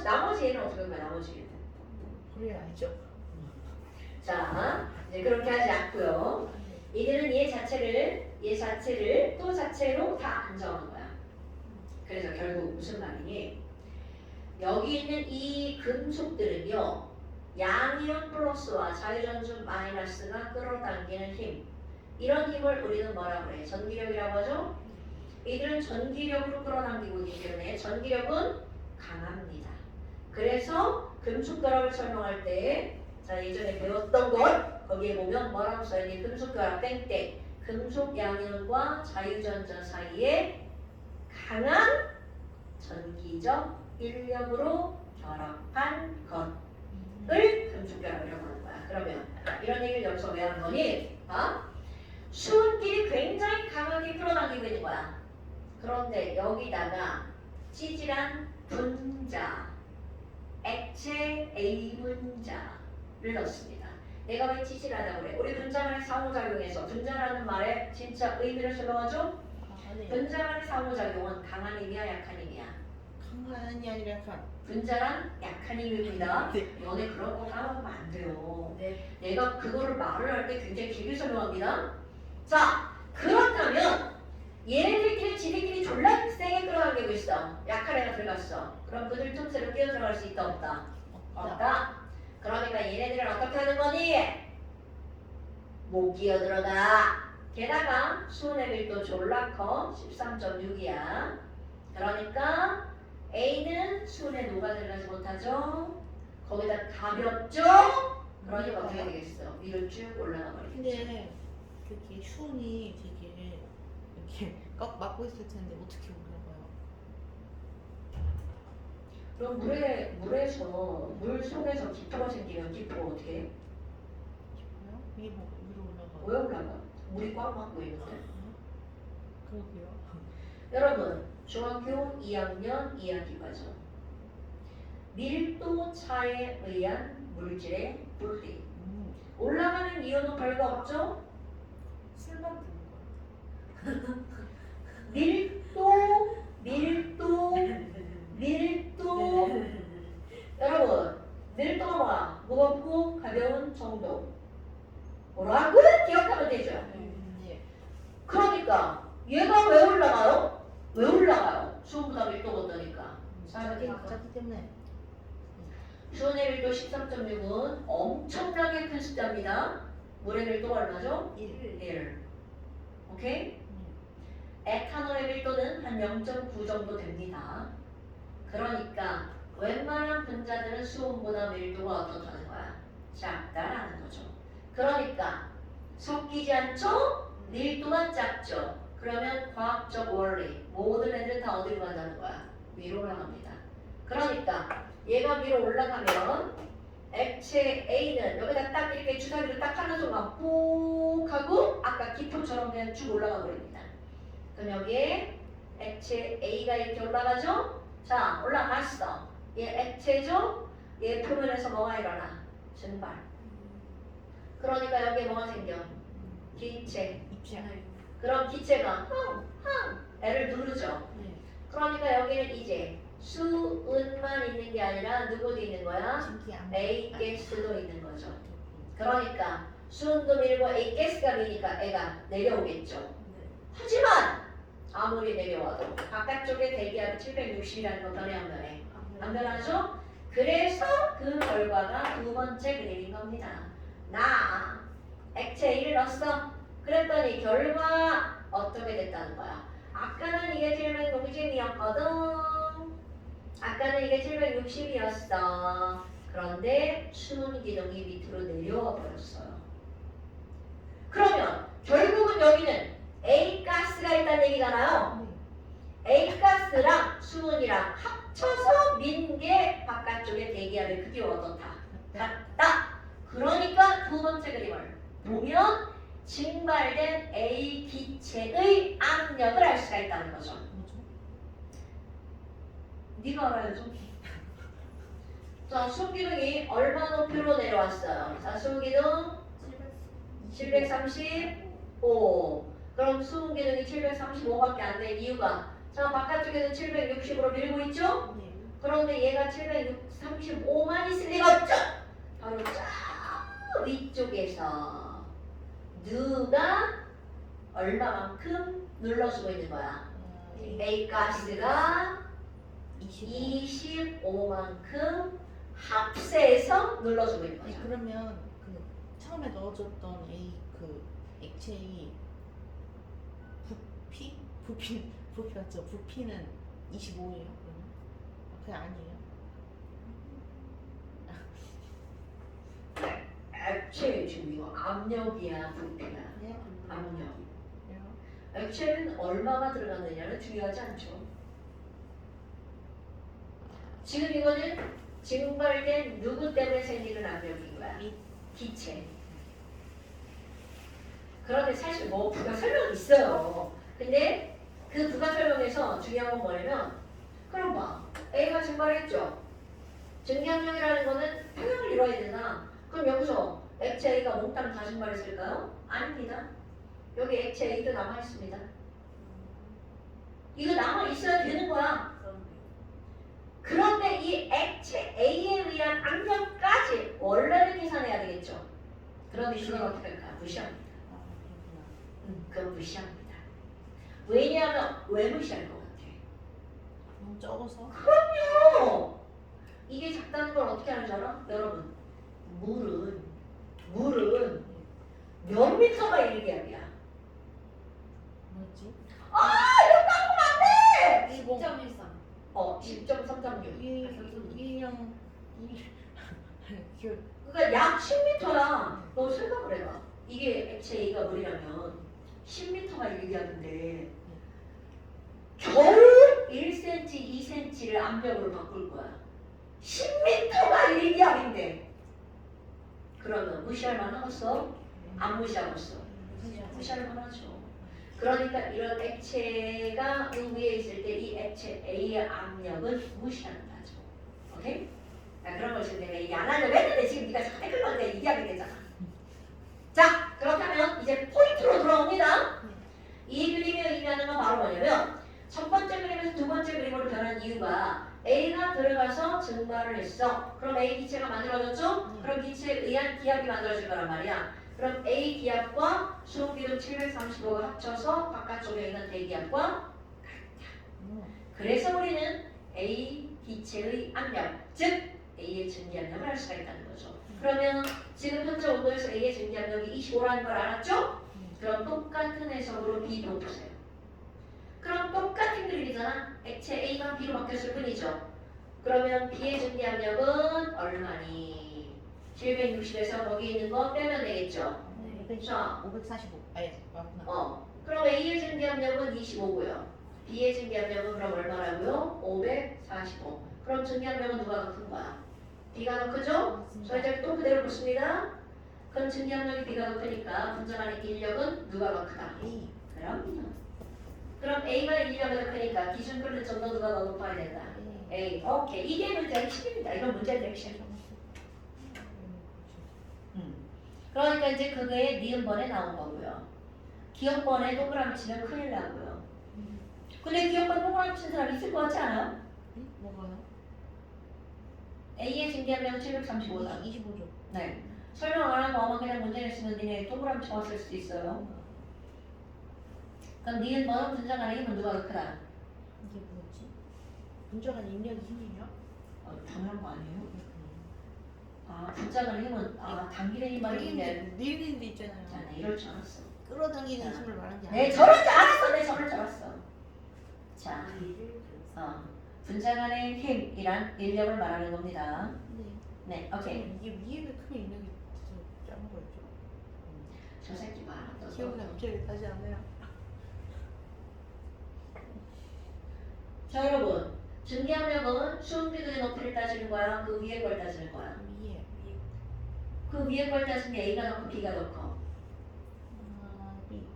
나머지 얘는 어떻게 할 거야? 나머지 얘는. 버려야죠. 자, 이제 그렇게 하지 않고요. 이들은 얘 자체를 또 자체로 다 안정하는 거야. 그래서 결국 무슨 말이니? 여기 있는 이 금속들은요, 양이온 플러스와 자유전주 마이너스가 끌어당기는 힘. 이런 힘을 우리는 뭐라고 그래? 전기력이라고 하죠? 이들은 전기력으로 끌어당기고 있기 때문에 전기력은 강합니다. 그래서 금속결합을 설명할 때, 자 예전에 배웠던 것 거기에 보면 뭐라고 써있니? 금속결합 땡땡. 금속 양이온과 자유전자 사이에 강한 전기적 인력으로 결합한 것을 금속결합이라고 하는 거야. 그러면 이런 얘기를 여기서 왜 하는 거니? 수은끼리 굉장히 강하게 끌어당기고 있는 거야. 그런데 여기다가 찌질한 분자, 액체 A분자를 넣습니다. 내가 왜 찌질하다고 그래? 우리 분자 간의 상호작용에서 분자라는 말의 진짜 의미를 설명하죠? 분자 간의 상호작용은 강한 힘이야 약한 힘이야? 강한이 아니라 약간. 분자란 약한 힘입니다. 네. 너네 그런 거 까먹으면 안 돼요. 네. 내가 그거를 말을 할 때 굉장히 길게 설명합니다. 자, 그렇다면 얘네들끼리 지들끼리 졸라 세게 끌어당기고 있어. 약한 애가 들어갔어. 그럼 그들 틈새로 끼어 들어갈 수 있다 없다? 없다. 그러니까 얘네들은 어떻게 하는 거니? 못 끼어 들어가. 게다가 수은의 밀도 졸라 커. 13.6이야. 그러니까 A는 수은에 녹아 들어가지 못하죠. 거기다 가볍죠. 그러니까 어떻게 되겠어? 위로 쭉 올라가 버리겠죠. 근데 그게 슈운이 되게 이렇게 꽉 막고 있을 텐데 어떻게 올라가요? 그럼 물에서 물 속에서 기포가 생기면 기포가 어떻게 해? 싶어요? 위로 올라가요? 왜 올라가? 물이 꽉 막고 있는데. 그러게요. 여러분 중학교 2학년 2학기까지 밀도 차에 의한 물질의 분리. 올라가는 이유는 별거 없죠? 술만 부는 거. 밀도. 여러분 가벼운 정도. 뭐라고 기억하면 되죠. 예. 그러니까 얘가 왜 올라가요? 왜 올라가요? 수온보다 밀도가 어떠니까. 작기 때문에. 수온의 밀도 13.6은 엄청나게 큰 숫자입니다. 물의 밀도가 얼마죠? 1. 오케이? 에탄올의 밀도는 한 0.9 정도 됩니다. 그러니까 웬만한 분자들은 수온보다 밀도가 어떻다는 거야? 작다라는 거죠. 그러니까 섞이지 않죠? 밀도가 작죠. 그러면 과학적 원리 모든 애들 다 어디로 간다는 거야? 위로 올라갑니다. 그러니까 얘가 위로 올라가면 액체 A는 여기다 딱 이렇게 주사기를 딱 하는 순간 꾹 하고 아까 기포처럼 그냥 쭉 올라가 버립니다. 그럼 여기에 액체 A가 이렇게 올라가죠? 자, 올라갔어. 얘 액체죠? 얘 표면에서 뭐가 일어나? 증발. 그러니까 여기에 뭐가 생겨? 기체. 그럼 기체가 애를 누르죠. 네. 그러니까 여기는 이제 수은만 있는 게 아니라 누구도 있는 거야? A 가스도 있는 거죠. 그러니까 수은도 밀고 A 가스가 미니까 애가 내려오겠죠. 하지만 아무리 내려와도 바깥쪽에 대기압이 760이라는 건 변해 안 변해? 안 변하죠? 그래서 그 결과가 두 번째 그림인 겁니다. 나 액체 A를 넣었어. 그랬더니 결과 어떻게 됐다는 거야? 아까는 이게 760이었거든. 아까는 이게 760이었어. 그런데 수은 기둥이 밑으로 내려와 버렸어요. 그러면 결국은 여기는 A 가스가 있다는 얘기잖아요. A 가스랑 수은이랑 합쳐서 민 게 바깥쪽의 대기압의 크기와 어떻다? 같다. 그러니까 두 번째 그림을 보면 증발된 A 기체의 압력을 알 수가 있다는 거죠. 네가 알아야죠. 자, 수기둥이 얼마 높이로 내려왔어요? 자, 수기둥 735. 그럼 수기둥이 735밖에 안 된 이유가 자, 바깥쪽에서 760으로 밀고 있죠? 그런데 얘가 735만 있을 리가 없죠? 바로 저 위쪽에서 누가 얼마만큼 눌러주고 있는 거야? A 가스가 25만큼 합세해서 눌러주고 있는 거죠. 그러면 그 처음에 넣어줬던 A 그 액체의 부피 맞죠? 부피는 25예요. 그러면 그게 아니에요? 액체의 중요 압력이야 부피야. 네. 압력. 액체는 얼마가 들어갔느냐는 중요하지 않죠. 지금 이거는 증발된 누구 때문에 생기는 압력인 거야? 기체. 그런데 사실 뭐 부가 설명이 있어요. 근데 그 부가 설명에서 중요한 건 뭐냐면 그럼 봐. A가 증발했죠. 증기압력이라는 거는 평형을 이뤄야 되잖아. 그럼 여기서 액체 A가 몽땅 다 증발했을까요? 아닙니다. 여기 액체 A도 남아있습니다. 이거 남아있어야 되는 거야. 그런데 이 액체 A에 의한 압력까지 원래는 계산해야 되겠죠. 그런데 이건 어떻게 할까? 무시합니다. 그건 무시합니다. 왜냐하면 왜 무시할 것 같아? 너무 적어서? 그럼요. 이게 작다는 걸 어떻게 하는 줄 알아? 여러분 물은 몇 미터가 일기압이야? 뭐였지? 아 이거 까먹으면 안 돼! 10.13. 10.336. 1형 그러니까 약 10m야. 너 생각을 해봐. 이게 액체 A가 물이라면 10m가 일기압인데 겨우 1cm, 2cm를 압력으로 바꿀 거야. 10m가 일기압인데 그러면 무시할 만하겠어? 안 무시하겠어? 무시할 만하죠. 그러니까 이런 액체가 그 위에 있을 때 이 액체 A의 압력은 무시한다죠. 오케이? 자, 그런 걸 지금 내가 얘기 안 하려고 했는데 지금 네가 자꾸 댓글 넣으니까 얘기하게 되잖아. 자, 그렇다면 이제 포인트로 돌아옵니다. 이 그림이 의미하는 건 바로 뭐냐면 첫 번째 그림에서 두 번째 그림으로 변한 이유가 A가 들어가서 증발을 했어. 그럼 A 기체가 만들어졌죠? 그럼 기체 기체에 의한 기압이 만들어질 거란 말이야. 그럼 A 기압과 수용기둥 735가 합쳐서 바깥쪽에 있는 대기압과 그래서 우리는 A 기체의 압력, 즉 A의 증기압력을 알 수가 있다는 거죠. 그러면 지금 현재 온도에서 A의 증기압력이 25라는 걸 알았죠? 그럼 똑같은 해석으로 B도 보세요. 그럼 똑같은 그림이잖아. 액체 A가 B로 바뀌었을 뿐이죠. 그러면 B의 증기압력은 얼마니? 760에서 거기 있는 거 빼면 되겠죠. 자, 545. 아예 맞구나. 그럼 A의 증기압력은 25고요. B의 증기압력은 그럼 얼마라고요? 545. 그럼 증기압력은 누가 더 큰 거야? B가 더 크죠? 저 이제 또 그대로 붙습니다. 그럼 증기압력이 B가 더 크니까 분자 간의 인력은 누가 더 크다? A. 그럼 A가 인력이 더 크니까 기준 끓는 정도 누가 더 높아야 된다? A. 오케이. 이게 문제 핵심입니다. 이건 문제 핵심. 그러니까 이제 그게 니은번에 나온 거고요. 기억번에 동그라미 치면 큰일 나고요. 근데 기억번 동그라미 친 사람 있을 것 같지 않아요? 뭐가요? A의 증기압력은 735다. 25죠. 네. 설명 안 하고 아마 그냥 문제 냈으면 니네 동그라미 쳐왔을 수도 있어요. 그럼 니은번은 분자 간의 힘은 누가 더 크다? 이게 뭐지? 분자간 입력이 힘이냐? 당연한 거 아니에요? 아, 분자 간의 힘은 당기는 힘 말인 게 밀리는 데 있잖아요. 자, 네, 이럴 줄 알았어. 끌어당기는 자. 힘을 말한 게 네, 아니야. 저럴 줄 알았어. 네, 저럴 줄 알았어. 자, 분자 간의 힘이란 인력을 말하는 겁니다. 네, 오케이. 이게 위에는 크면 입력이 더 작은 거였죠? 저 새끼 봐. 기억이 갑자기 나지 않아요. 자, 여러분. 증기압력은 수용기둥의 높이를 따지는 거야? 그 위에 걸 따지는 거야? 위에. 그 위에 걸 따지는 게 A가 더 커, B가 더 커? B.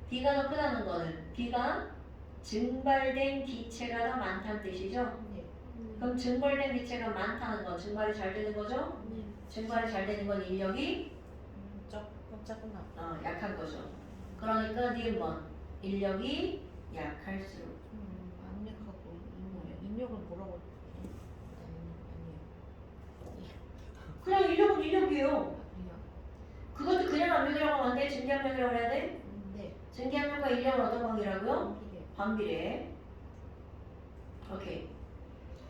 B가 더 크다는 거는 B가 증발된 기체가 더 많다는 뜻이죠? 네. 그럼 증발된 기체가 많다는 건 증발이 잘 되는 거죠? 네. 증발이 잘 되는 건 인력이 작구나. 약한 거죠. 그러니까 니은번 인력이 약할수록 압력하고 입력은 뭐라고? 그냥 인력은 인력이에요. 아니야. 그것도 그냥 압력이라고 하면 안 돼? 증기압력이라고 해야 돼? 네. 증기압력과 인력은 어떤 관계라고요? 이게 반비례. 오케이.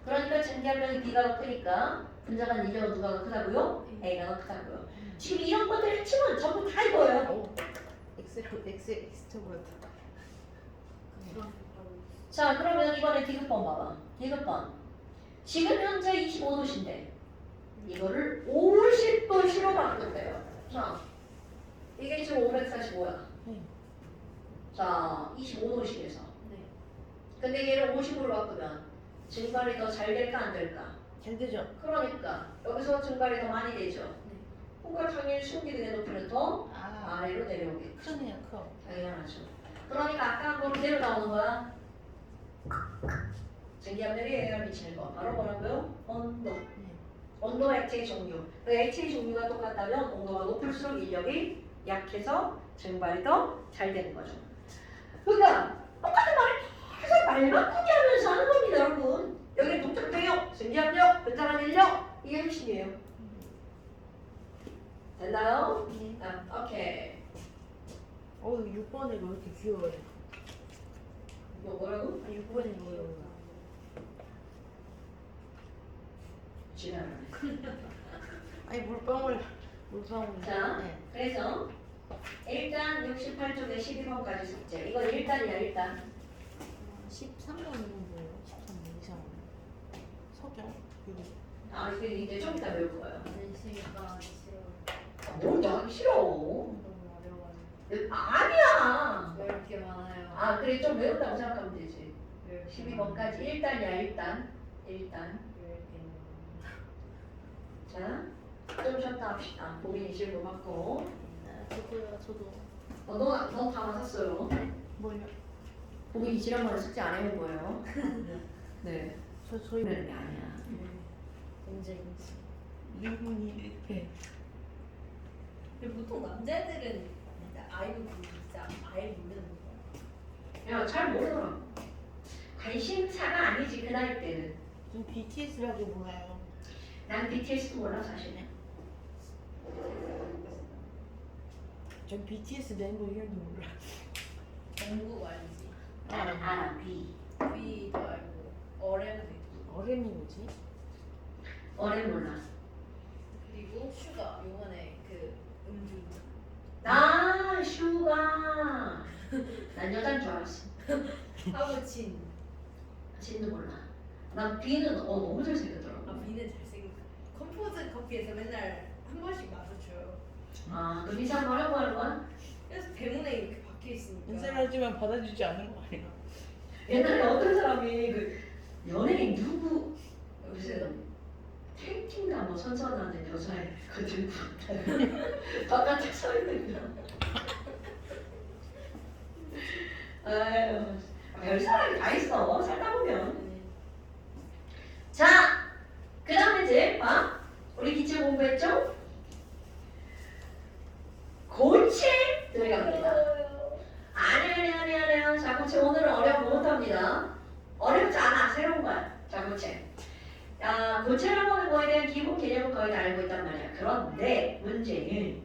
그러니까 증기압력이 B가 더 크니까 분자간 인력은 누가 더 크다고요? A가 더 크다고요. 지금 이런 것들 핵심은 전부 다 이거예요. 엑스트로버트. 자, 그러면 이번에 디귿번 봐봐. 디귿번. 지금 현재 25도씨인데 이거를 50도씨로 바꾼대요. 자, 이게 지금 545야. 네. 자, 25도씨에서. 네. 근데 얘를 50으로 바꾸면 증발이 더 잘 될까 안 될까? 잘 되죠. 그러니까 여기서 증발이 더 많이 되죠. 그러니까 당연히 수용기둥의 높이는 더 아래로 내려오겠죠. 크네요, 커. 당연하죠. 그러니까 아까 한 거 그대로 나오는 거야. 증기압력이 에너지를 미치는 거. 바로 뭐라고요? 온도. 네. 온도와 액체의 종류. 그 액체의 종류가 똑같다면 온도가 높을수록 인력이 약해서 증발이 더 잘 되는 거죠. 그러니까 똑같은 말을 계속 말 바꾸기 하면서 하는 겁니다, 여러분. 여기 동적 배역, 증기압력, 분자간 인력 이게 핵심이에요. 됐나요? 네. 오케이. 6번에 왜 이렇게 귀여워요? 이거 뭐라고? 6번이 뭐예요? 지나가네. 아니 물방울. 자, 네. 그래서 일단 68쪽에 12번까지 숙제. 이건 1단이야, 1단. 13번은 뭐예요? 13번 이상은 석영? 아, 이제 좀 이따 배울 거예요. 안시가 싫어. 뭘 나가기 싫어. 너무 어려워요. 아니야. 외울 게 많아요. 아, 그래, 좀 외운다고 생각하면 되지. 외울 게 12번까지 1단이야, 1단. 1단. 외울 게 자, 좀 쉬었다 합시다. 보빈이 질문 받고. 저도. 너다 맞았어요. 뭐요? 보빈이 지난번에 숙제 안 해본 거예요. 네. 저희 그러는 게 아니야. 굉장히. 1분이 네. 근데 보통 남자애들은 아이돌 진짜 아예 모르는 거. 야, 잘 모르더라. 관심사가 아니지, 그 나이 때는. 좀 BTS라고 몰라요. 난 BTS도 몰라, 사실. 전 BTS 멤버 이름도 몰라. 정국 알지? 알아, B. V도 알고 RM도 있고 어렘이 뭐지? 어렌 몰라. 그리고 슈가 요번에 그 음주 아, 슈가. 난 여잔 줄 알았어. 하고 진. 진도 몰라. 난 B는 너무 잘생겼더라고. 아 B는 잘생겼다. 컴포즈 커피에서 맨날 한 번씩 마셔줘요. 아, 그럼 이사 뭐라고 하는 거야? 그래서 대문에 이렇게 박혀 있으니까. 인사하지만 받아주지 않는 거 아니야? 옛날에 어떤 사람이 그 연예인 누구 무슨 태킹가 뭐 선선하는 여자애 그 들고 바깥에 서 있는 거. 아유, 별 사람이 다 있어 살다 보면. 네. 자, 그 다음에 이제 봐. 우리 기출 공부했죠? 고체 들어갑니다. 아니야. 자, 고체 오늘은 어려운 거 못합니다. 어렵지 않아. 새로운 거야. 자, 고체. 고체라고 하는 거에 대한 기본 개념은 거의 다 알고 있단 말이야. 그런데 문제는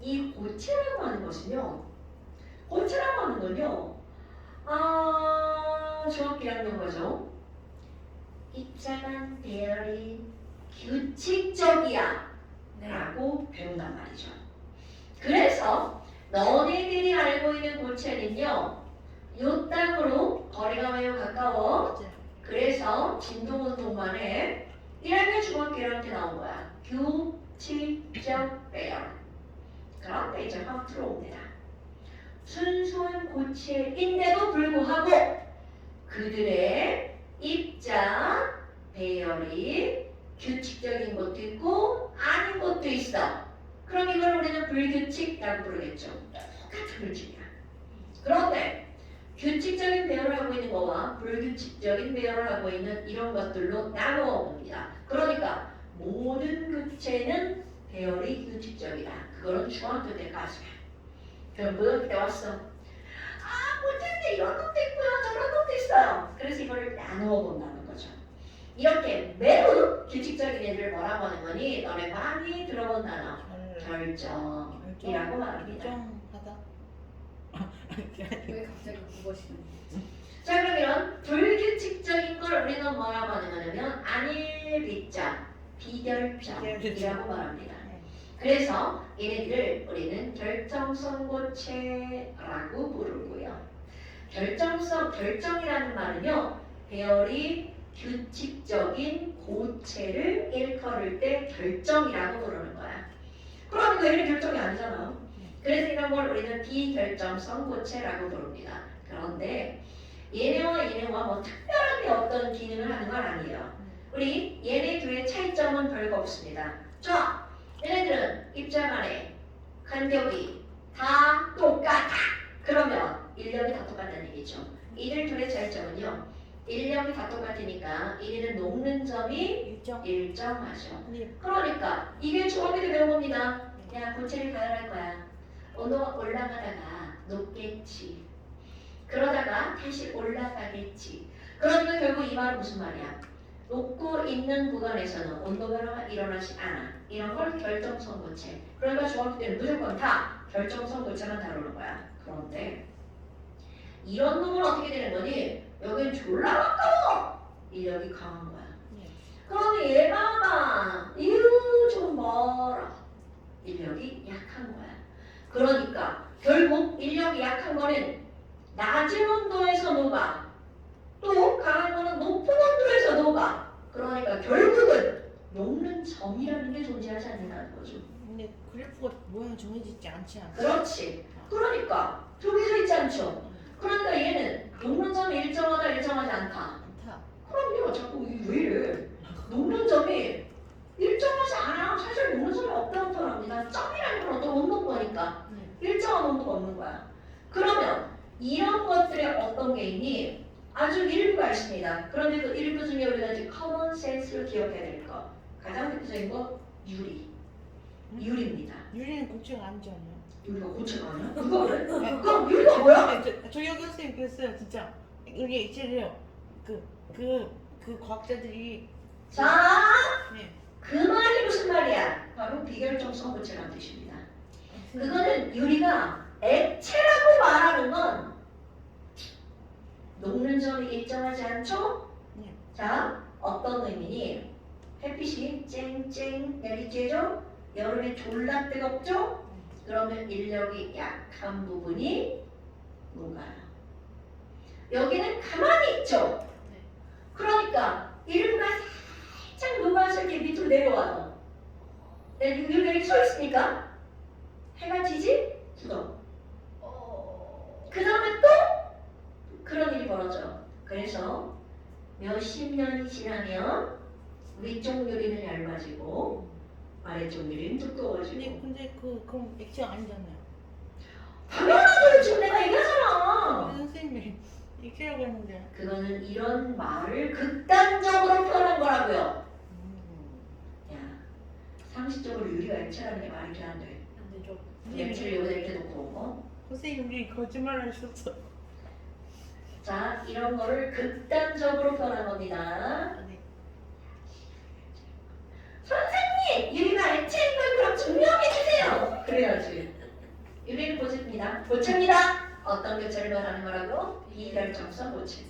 이 고체라고 하는 것은요. 고체라고 하는 건요. 중학교 1학년 거죠. 입자간 배열이 규칙적이야 라고 배운단 말이죠. 그래서 너네들이 알고 있는 고체는요 요 땅으로 거리가 매우 가까워. 맞아. 그래서 진동운동만 해. 1학년 중학교 1학년 때 나온 거야. 규칙적 배열. 그런데 이제 확 들어옵니다. 순수한 고체인데도 불구하고 그들의 입자 배열이 규칙적인 것도 있고 아닌 것도 있어. 그럼 이걸 우리는 불규칙이라고 부르겠죠. 똑같은 물질이야. 그런데 규칙적인 배열을 하고 있는 거와 불규칙적인 배열을 하고 있는 이런 것들로 나누어 봅니다. 그러니까 모든 교체는 배열이 규칙적이다. 그거는 중학교 때까지야. 그럼 고등학교 때 왔어. 고체인데 이런 것도 있고요. 저런 것도 있어요. 그래서 이걸 나누어 본다는 거죠. 이렇게 매우 규칙적인 애들을 뭐라고 하는 거니? 너네 많이 들어본 단어. 결정이라고 말합니다. 결정하다. 왜 갑자기 그것이? 자, 그러면 불규칙적인 걸 우리는 뭐라고 하는 거냐면 안일비자, 비결점이라고 말합니다. 그래서 얘네들을 우리는 결정성 고체라고 부르고요. 결정이라는 말은요, 배열이 규칙적인 고체를 일컬을 때 결정이라고 부르는 거야. 그러니까 얘는 결정이 아니잖아. 그래서 이런 걸 우리는 비결정성 고체라고 부릅니다. 그런데 얘네와 뭐 특별하게 어떤 기능을 하는 건 아니에요. 우리 얘네 둘의 차이점은 별거 없습니다. 자, 얘네들은 입자간의 간격이 다 똑같아. 그러면 인력이 다 똑같다는 얘기죠. 이들 둘의 차이점은요. 인력이 다 똑같으니까 얘네는 녹는 점이 일정하죠. 그러니까 이게 중학교 때 배운 겁니다. 야, 고체를 가열할 거야. 온도가 올라가다가 녹겠지. 그러다가 다시 올라가겠지. 그러니까 결국 이 말은 무슨 말이야? 녹고 있는 구간에서는 온도 변화가 일어나지 않아. 이런 걸 결정성 고체. 그러니까 중학교 때는 무조건 다 결정성 고체만 다루는 거야. 그런데 이런 놈은 어떻게 되는 거니? 여긴 졸라 가까워. 인력이 강한 거야. 그런데 얘 봐봐. 이유 좀 멀어. 인력이 약한 거야. 그러니까 결국 인력이 약한 거는 낮은 온도에서 녹아. 또 강한 거는 높은 온도에서 녹아. 그러니까 결국은 녹는 점이라는 게 존재하지 않는다는 거죠. 근데 그래프가 모양 정해져 있지 않지 않아? 그렇지. 그러니까 정해져 있지 않죠. 그러니까 얘는 녹는 점이 일정하다 일정하지 않다. 않다. 그럼요. 자꾸 이게 왜 이래. 녹는 점이 일정하지 않아. 사실 녹는 점이 없다는 표현합니다. 점이라는 건 어떤 온도 거니까 일정한 온도가 없는 거야. 그러면 이런 것들에 어떤 게 있니? 아주 일부가 있습니다. 그런데 그 일부 중에 우리가 이제 커먼 센스를 기억해야 될 거. 가장 대표적인 거 유리. 유리입니다. 유리는 고체가 아니지 않아요? 유리가 고체가 아니야? 그거 그래? 그럼 유리가 뭐야? 저희 학교 선생님 그랬어요 진짜. 우리 이제요 그 과학자들이 자, 네. 그 말이 무슨 말이야? 바로 비결정성 고체라는 뜻입니다. 그거는 유리가 액체라고 말하는 건 녹는 점이 일정하지 않죠? 네. 자, 어떤 의미니? 햇빛이 쨍쨍 내리쬐죠? 여름에 졸라 뜨겁죠? 그러면 인력이 약한 부분이 녹아요. 여기는 가만히 있죠? 네. 그러니까 이름과 살짝 녹아서 이렇게 밑으로 내려와요. 여기 서 있으니까 해가 지지? 굳어. 그 다음에 또 그런 일이 벌어져. 그래서 몇십 년이 지나면 위쪽 유리는 얇아지고 아래쪽 유리는 두꺼워지고. 근데 그럼 액체가 아니잖아요. 당연하죠. 지금 내가 얘기하잖아. 선생님이 액체라고 했는데. 그거는 이런 말을 극단적으로 표현한 거라고요. 야, 상식적으로 유리가 액체라는 게 말이 안 돼. 안 되죠. 액체를 여기다 이렇게 놓고 선생님 우리 거짓말 하셨어. 자, 이런 거를 극단적으로 표현한 겁니다. 아, 네. 선생님! 유리가 액체인 걸 그럼 증명해 주세요! 그래야지. 유리는 고체입니다. 고체입니다! 어떤 교체를 말하는 거라고? 비결정성 고체.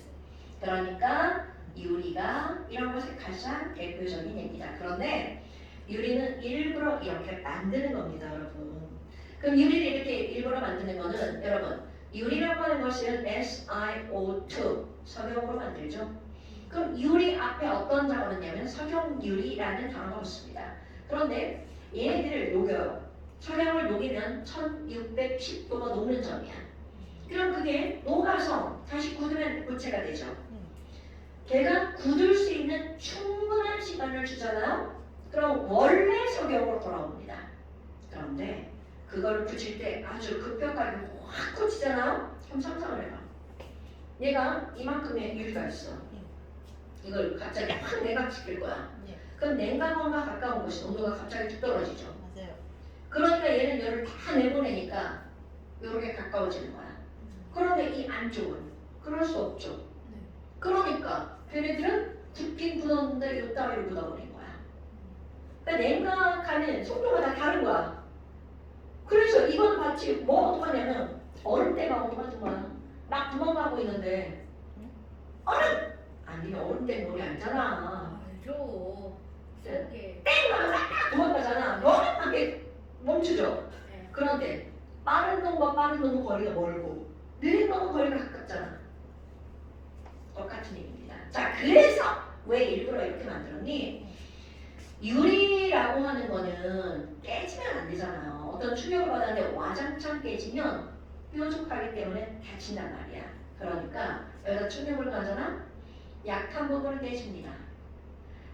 그러니까 유리가 이런 것의 가장 대표적인 예입니다. 그런데 유리는 일부러 이렇게 만드는 겁니다, 여러분. 그럼 유리를 이렇게 일부러 만드는 거는 여러분 유리라고 하는 것은 SiO2 석영으로 만들죠. 그럼 유리 앞에 어떤 작업을 했냐면 석영유리라는 단어가 붙습니다. 그런데 얘네들을 녹여요. 석영을 녹이면 1610도가 녹는 점이야. 그럼 그게 녹아서 다시 굳으면 고체가 되죠. 걔가 굳을 수 있는 충분한 시간을 주잖아요. 그럼 원래 석영으로 돌아옵니다. 그런데 그걸 붙일 때 아주 급격하게 확 꽂히잖아요. 그럼 상상을 해봐. 얘가 이만큼의 유리가 있어. 이걸 갑자기 확 냉각시킬 거야. 네. 그럼 냉각원과 가까운 곳이 온도가 갑자기 뚝 떨어지죠. 맞아요. 그러니까 얘는 열을 다 내보내니까 이렇게 가까워지는 거야. 그런데 이 안쪽은 그럴 수 없죠. 네. 그러니까 걔네들은 굳긴 굳었는데 요 따위로 굳어버린 거야. 그러니까 냉각하는 속도가 다 다른 거야. 그래서 이건 마치 뭐 어떡하냐면 얼을 때가 어떡하는 거야. 막 도망가고 있는데 얼음! 아니 얼음 때 물이 아니잖아. 알죠. 이게 땡! 하면 싹 도망가잖아. 영원하게 멈추죠. 네. 그런데 빠른 놈과 빠른 놈은 거리가 멀고 느린 놈은 거리가 가깝잖아. 똑같은 얘기입니다. 자, 그래서 왜 일부러 이렇게 만들었니? 유리라고 하는 거는 깨지면 안 되잖아요. 어떤 충격을 받았는데 와장창 깨지면 뾰족하기 때문에 다친단 말이야. 그러니까 여기다 충격을 가잖아? 약한 부분은 깨집니다.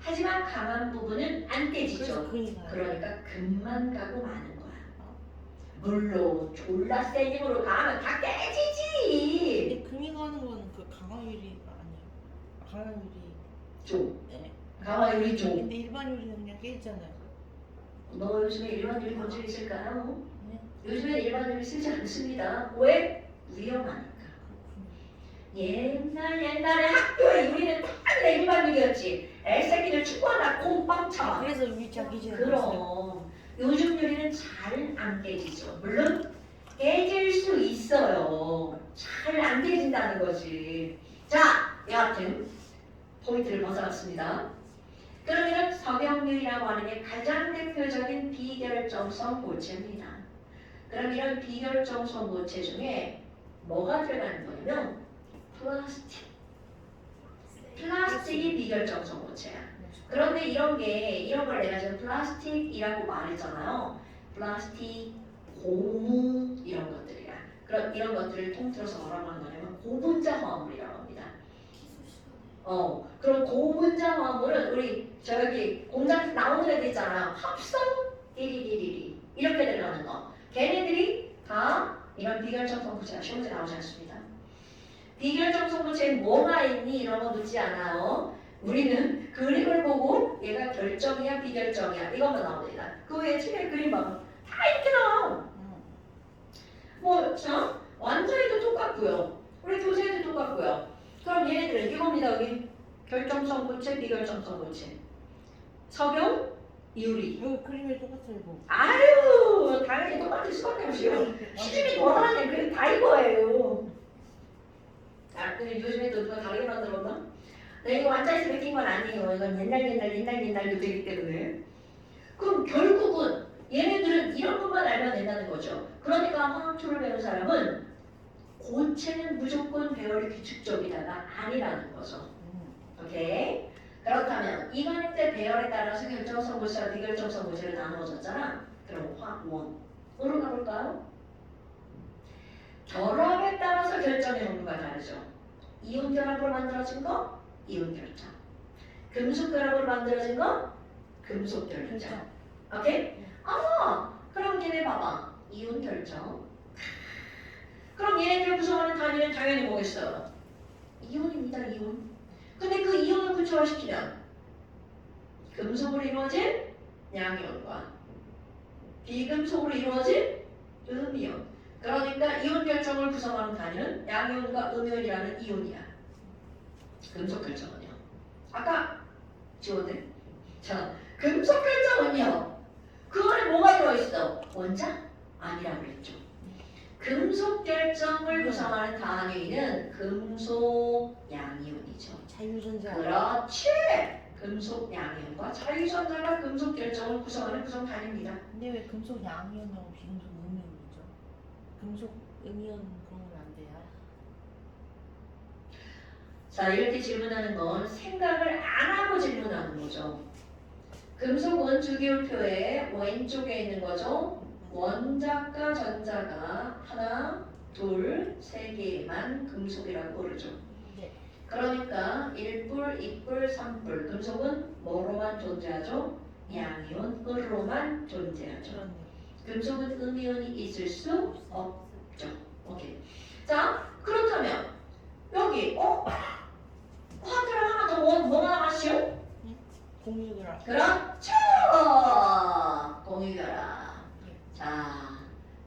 하지만 강한 부분은 안 깨지죠. 그러니까 금만 가고 마는 거야. 물론 졸라 센 힘으로 가면 다 깨지지. 근데 금이 가는 거는 그 강화유리가 아니에요. 강화유리. 좀 네. 강화유리 좀. 근데 일반 유리는 그냥 깨있잖아요. 너 요즘에 일반 유리 본 적 있을까요? 네. 요즘에 일반 유리 쓰지 않습니다. 왜? 위험하니까. 옛날에 학교에 유리는 딱 일반 유리였지. 애새끼들 축구하다 콩빵 차. 그래서 유리 자기질. 그럼 요즘 유리는 잘 안 깨지죠. 물론 깨질 수 있어요. 잘 안 깨진다는 거지. 자, 여하튼 포인트를 벗어났습니다. 그러면 석영유리라고 하는 게 가장 대표적인 비결정성 고체입니다. 그럼 이런 비결정성 고체 중에 뭐가 들어가는 거냐면 플라스틱. 플라스틱이 비결정성 고체야. 그런데 이런 걸 내가 지금 플라스틱이라고 말했잖아요. 플라스틱, 고무 이런 것들이야. 그럼 이런 것들을 통틀어서 뭐라고 하는 거냐면 고분자 화합물이라고 합니다. 그럼 고분자 화합물은 우리 저기 공장에서 나오는 애들 있잖아. 합성 띠리리리리 이렇게 들어가는 거. 걔네들이 다 이런 비결정성 고체가 시험에 나오지 않습니다. 비결정성 고체에 뭐가 있니? 이런 거 묻지 않아요. 우리는 그림을 보고 얘가 결정이야 비결정이야 이것만 나옵니다. 그 외에 책에 그림 봐봐. 다 이렇게 나와. 뭐 자, 완자에도 똑같고요. 우리 교재에도 똑같고요. 그럼 얘네들은 이겁니다. 여기 결정성 고체, 비결정성 고체. 석영, 유리. 여기 그림이 똑같아요 이거. 아유, 당연히 똑같을 수밖에 없어요. 시중에 돌아다니는 그림 다 이거예요. 아, 근데 요즘에 또 누가 다르게 만들었나? 네, 이거 완자에서 베낀 건 아니에요. 이건 옛날도 되기 때문에. 그럼 결국은 얘네들은 이런 것만 알면 된다는 거죠. 그러니까 화학초를 배운 사람은 고체는 무조건 배열이 규칙적이다가 아니라는 거죠. 오케이? 그렇다면 이관일 때 배열에 따라서 결정성 고체와 비결정성 고체를 나누어졌잖아. 그럼 화원으로 가볼까요? 결합에 따라서 결정의 농도가 다르죠. 이온 결합으로 만들어진 거 이온 결정. 금속 결합으로 만들어진 거 금속 결정. 오케이? 그럼 얘네 봐봐. 이온 결정. 그럼 얘네들 구성하는 단위는 당연히 뭐겠어요? 이온입니다. 이온. 근데 그 이온을 구체화시키면 금속으로 이루어진 양이온과 비금속으로 이루어진 음이온. 그러니까 이온 결정을 구성하는 단위는 양이온과 음이온이라는 이온이야. 금속 결정은요. 아까 지웠네. 자, 금속 결정은요. 그 안에 뭐가 들어있어? 원자? 아니라고 그랬죠. 금속 결정을 구성하는 단위는 금속 양이온이죠. 자유전자. 그렇지. 금속 양이온과 자유전자가 금속 결정을 구성하는 구성 단위입니다. 근데 왜 금속 양이온하고 비금속 음이온이죠? 금속 음이온 그런 건 안 돼요? 자, 이렇게 질문하는 건 생각을 안 하고 질문하는 거죠. 금속은 주기율표의 왼쪽에 있는 거죠. 원자과 전자가 하나, 둘, 세 개만 금속이라고 그러죠. 네. 그러니까 1뿔, 2뿔, 3뿔. 금속은 뭐로만 존재하죠? 양이온으로만 존재하죠. 그렇네요. 금속은 음이온이 있을 수 없죠. 오케이. 자, 그렇다면 여기 화학결합 하나 더 뭐가 나가시오? 공유결합. 그렇죠. 공유결합. 자,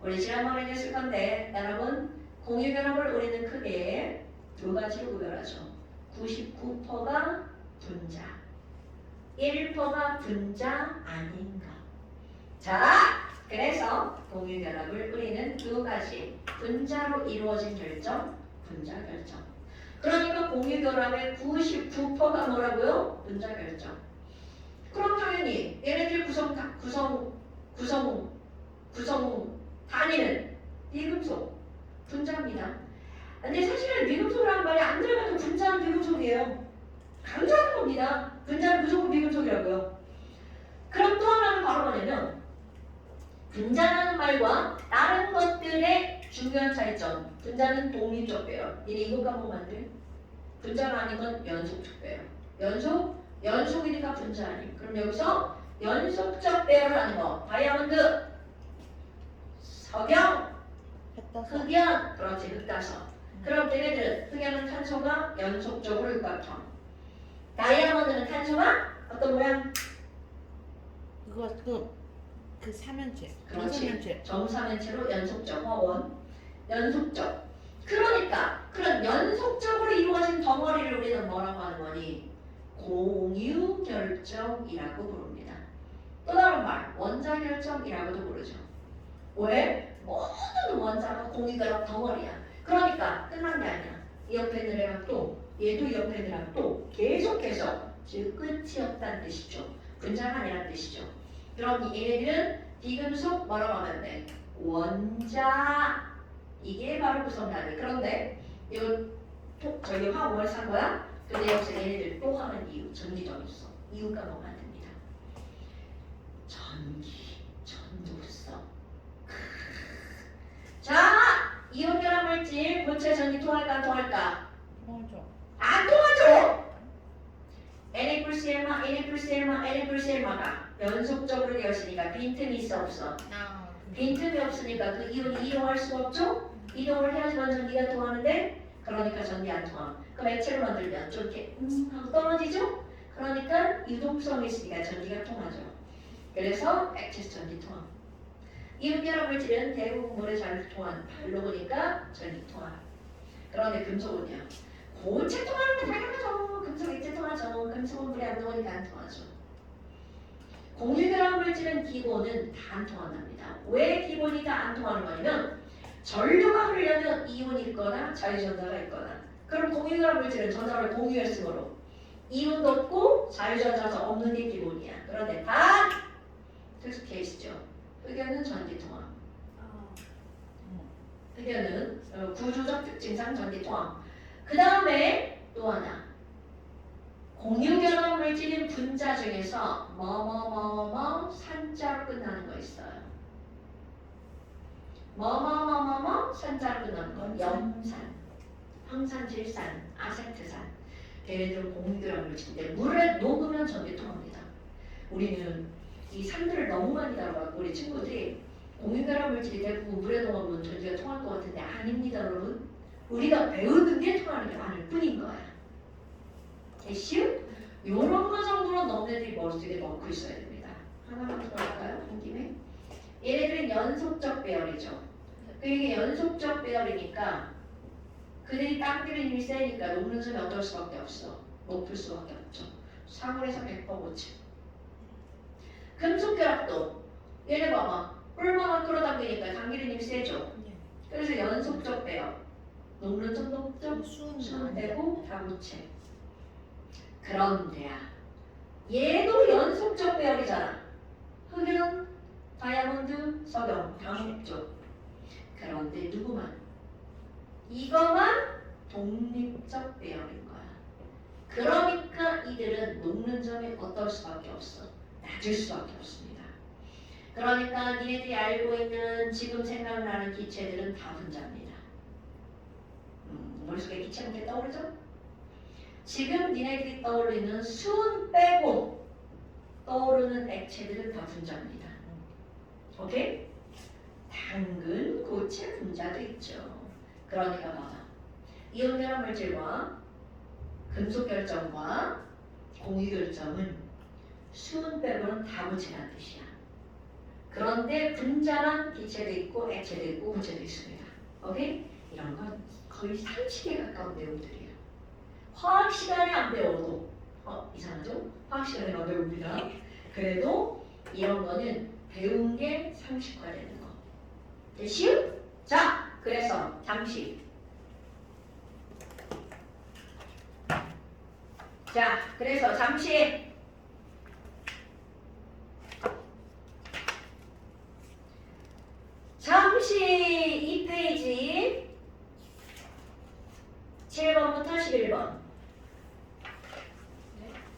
우리 지난번에 했을 건데 여러분 공유결합을 우리는 크게 두 가지로 구별하죠. 99%가 분자, 1%가 분자 아닌가. 자, 그래서 공유결합을 우리는 두 가지 분자로 이루어진 결정, 분자 결정. 그러니까 공유결합의 99%가 뭐라고요? 분자 결정. 그럼 당연히 얘네들 구성 단위는 비금속 분자입니다. 근데 사실은 비금속이라는 말이 안 들어가도 분자는 비금속이에요. 강조하는 겁니다. 분자는 무조건 비금속이라고요. 그럼 또 하나는 바로 뭐냐면 분자라는 말과 다른 것들의 중요한 차이점. 분자는 독립적 배열. 얘네 이거 까먹으면 안 돼. 분자가 아닌 건 연속적 배열. 연속이니까 분자 아니에요. 그럼 여기서 연속적 배열을 하는 거. 다이아몬드, 석영, 햇다서. 흑연, 그렇지, 흑다석. 그럼 걔네들은 흑연은 탄소가 연속적으로 육각형. 다이아몬드는 탄소가 어떤 모양? 그거 그 삼연체. 그렇지. 삼연체. 정사면체로 연속적 화원. 연속적. 그러니까 그런 연속적으로 이루어진 덩어리를 우리는 뭐라고 하는 거니? 공유결정이라고 부릅니다. 또 다른 말, 원자결정이라고도 부르죠. 왜? 모든 원자가 공유결합 덩어리야. 그러니까 끝난 게 아니야. 이 옆에 있는 애랑 또 얘도 이 옆에 있는 애랑 또 계속해서 즉 끝이 없다는 뜻이죠. 분자가 아니라는 뜻이죠. 그럼 얘네들은 비금속 뭐라고 하면 돼? 원자. 이게 바로 구성단위. 그런데 이건 저기 화학원을 산 거야? 근데 여기서 얘네들 또 하는 이유, 전기점이 있어. 이유 까먹으면 안 됩니다. 전기, 전도성. 자, 이온결합물질 고체 전기 통할까 안 통할까? 통하죠. 안 통하죠. Na+Cl마 연속적으로 되어 있으니까 빈틈이 있어 없어? 빈틈이 없으니까 그 이온이 이동할 수가 없죠? 이동을 해야지만 전기가 통하는데 그러니까 전기 안 통함. 그럼 액체를 만들면 좀 이렇게 하고 떨어지죠? 그러니까 유동성이 있으니까 전기가 통하죠. 그래서 액체에서 전기 통함. 이온결합 물질은 대부분 물에 잘 통하는 발로 보니까 전기 통함. 그런데 금속은요. 고체 통하는 게 당연하죠. 금속 액체 통하죠. 금속은 물에 안 녹으니까 안 통하죠. 공유결합 물질은 기본은 다 안 통한답니다. 왜 기본이 다 안 통하는 거냐면 전류가 흐르려면 이온이 있거나 자유전자가 있거나 그럼 공유결합 물질은 전자를 공유했으므로 이온도 없고 자유전자가 없는 게 기본이야. 그런데 단 특수 케이스죠. 흑연은 전기통합. 아, 흑연은 구조적 특징상 전기통합. 그 다음에 또 하나 공유결합 물질인 분자 중에서 뭐뭐뭐뭐 산자로 끝나는 거 있어요. 뭐뭐뭐뭐뭐 산자로 끝나는 거. 염산, 황산질산, 아세트산. 걔네들은 공유결합 물질인데 물에 녹으면 전기통합니다. 우리는 이 산들을 너무 많이 다뤄갖고 우리 친구들이 공유결합 물질이 대부분 물에 녹으면 전기가 통할 것 같은데 아닙니다, 여러분. 우리가 배우는 게 통하는 게 많을 뿐인 거야. 됐슈? 요런 거 정도는 너네들이 머릿속에 넣고 있어야 됩니다. 하나만 더 할까요? 한 김에. 얘네들은 연속적 배열이죠. 이게 연속적 배열이니까 그들이 땅끼리 힘이 세니까 녹는 점이 어떨 수밖에 없어. 높을 수밖에 없죠. 사물에서 100% 고치. 금속결합도 얘네 봐봐. 얼마나 끌어당기니까 당기는 힘이 세죠. 그래서 연속적 배열. 녹는 점 높죠. 수은 되고 다 고체. 그런데야 얘도 연속적 배열이잖아. 흑연, 다이아몬드, 석영 다 높죠. 그런데 누구만? 이거만 독립적 배열인 거야. 그러니까 이들은 녹는 점이 어떨 수밖에 없어. 낮을 수밖에 없습니다. 그러니까 니네들이 알고 있는 지금 생각나는 기체들은 다 분자입니다. 머릿속에 기체 문제 떠오르죠? 지금 니네들이 떠올리는 수은 빼고 떠오르는 액체들은 다 분자입니다. 오케이? 당근, 고체, 분자도 있죠. 그러니까 봐봐. 이온결합 물질과 금속결정과 공유결정은 수은 빼고는 다 고체라는 뜻이야. 그런데 분자란 기체도 있고 액체도 있고 고체도 있습니다. 오케이? 이런 건 거의 상식에 가까운 내용들이에요. 화학 시간에 안 배워도 이상하죠? 화학 시간에 안 배웁니다. 그래도 이런 거는 배운 게 상식화되는 거. 됐슈? 자, 그래서 잠시. 자, 그래서 잠시. 잠시 이 페이지 7번부터 11번.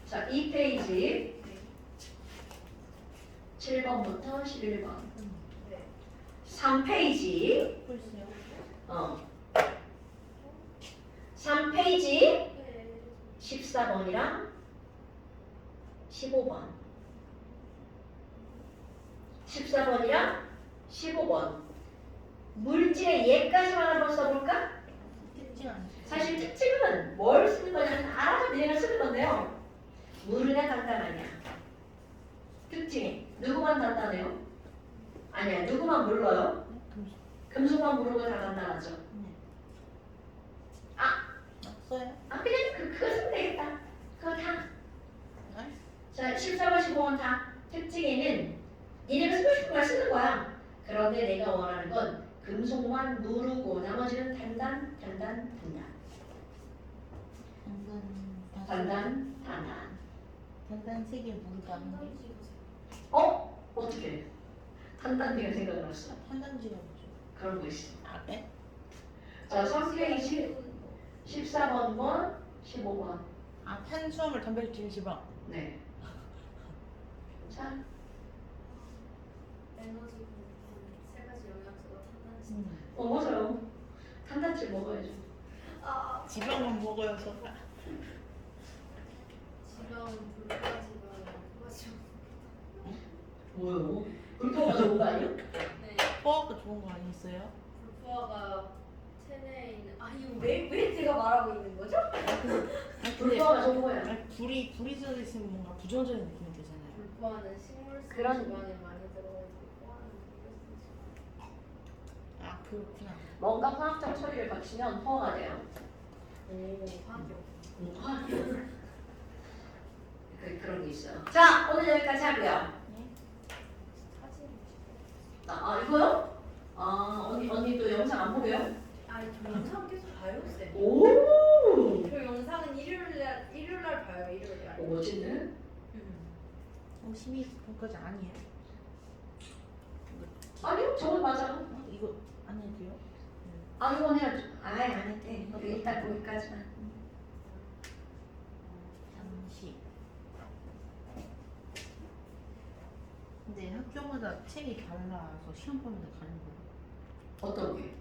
자, 이 페이지 7번부터 11번. 3페이지. 벌써요? 3페이지 14번이랑 15번. 14번이랑 15번. 물질의 예까지만 한번 써볼까? 특징 아니죠? 사실 특징은 뭘 쓰는 거냐면 알아서 니네가 쓰는 건데요. 물이나 단단하냐. 특징이 누구만 단단해요? 아니야. 누구만 물러요? 금속. 금속만 무르고 다 단단하죠. 써요? 그냥 그거 쓰면 되겠다. 그거 다. 네? 자, 14번, 15번 다. 특징에는 니네가 쓰고 싶은 걸 쓰는 거야. 그런데 내가 원하는 건 금속만 누르고 나머지는 단단. 단단 세개 모르다 하는 게 어떻게? 단단히가 생각났어. 탄단지가 뭐죠? 그런 거 있어. 아, 네? 자, 3페이지 14번과 15번. 아, 탄수화물, 단백질, 지방. 네. 자, 에너지 세 가지 영양소가 탄단지. 맞아요. 단단질 먹어야죠. 지방만 먹어야서. 지방은 불가지방, 불가지방. 뭐요? 불포가 좋은 거 아니에요? 네, 포화가 좋은 거 아니었어요? 불포화가 체내에 있는. 이거 왜 제가 말하고 있는 거죠? 불포가 좋은 거야. 불이 써 있으면 뭔가 부정적인 느낌이 들잖아요. 불포화는 식물성 그런- 지방에 많이 들어가 있고 포화는 불효성 지방. 아, 그렇구나. 뭔가 화학적 처리를 거치면 포화가 돼요. 화학이요. 그런 게 있어요. 자, 오늘 여기까지 하고요. 아 이거요? 아 언니도 영상 안 보게요? 아니 저 영상 계속 봐요 쌤. 오. 저 영상은 일요일 날 봐요 일요일 날. 멋진데? 심의평가자 아니에요? 아니요, 저건 맞아. 이거 안 해도 돼요? 아 이건 해야죠. 아예 안 했대. 일단 거기까지만. 잠시. 근데 학교마다 책이 달라서 시험 보면 다른 거예요. 어떤 게?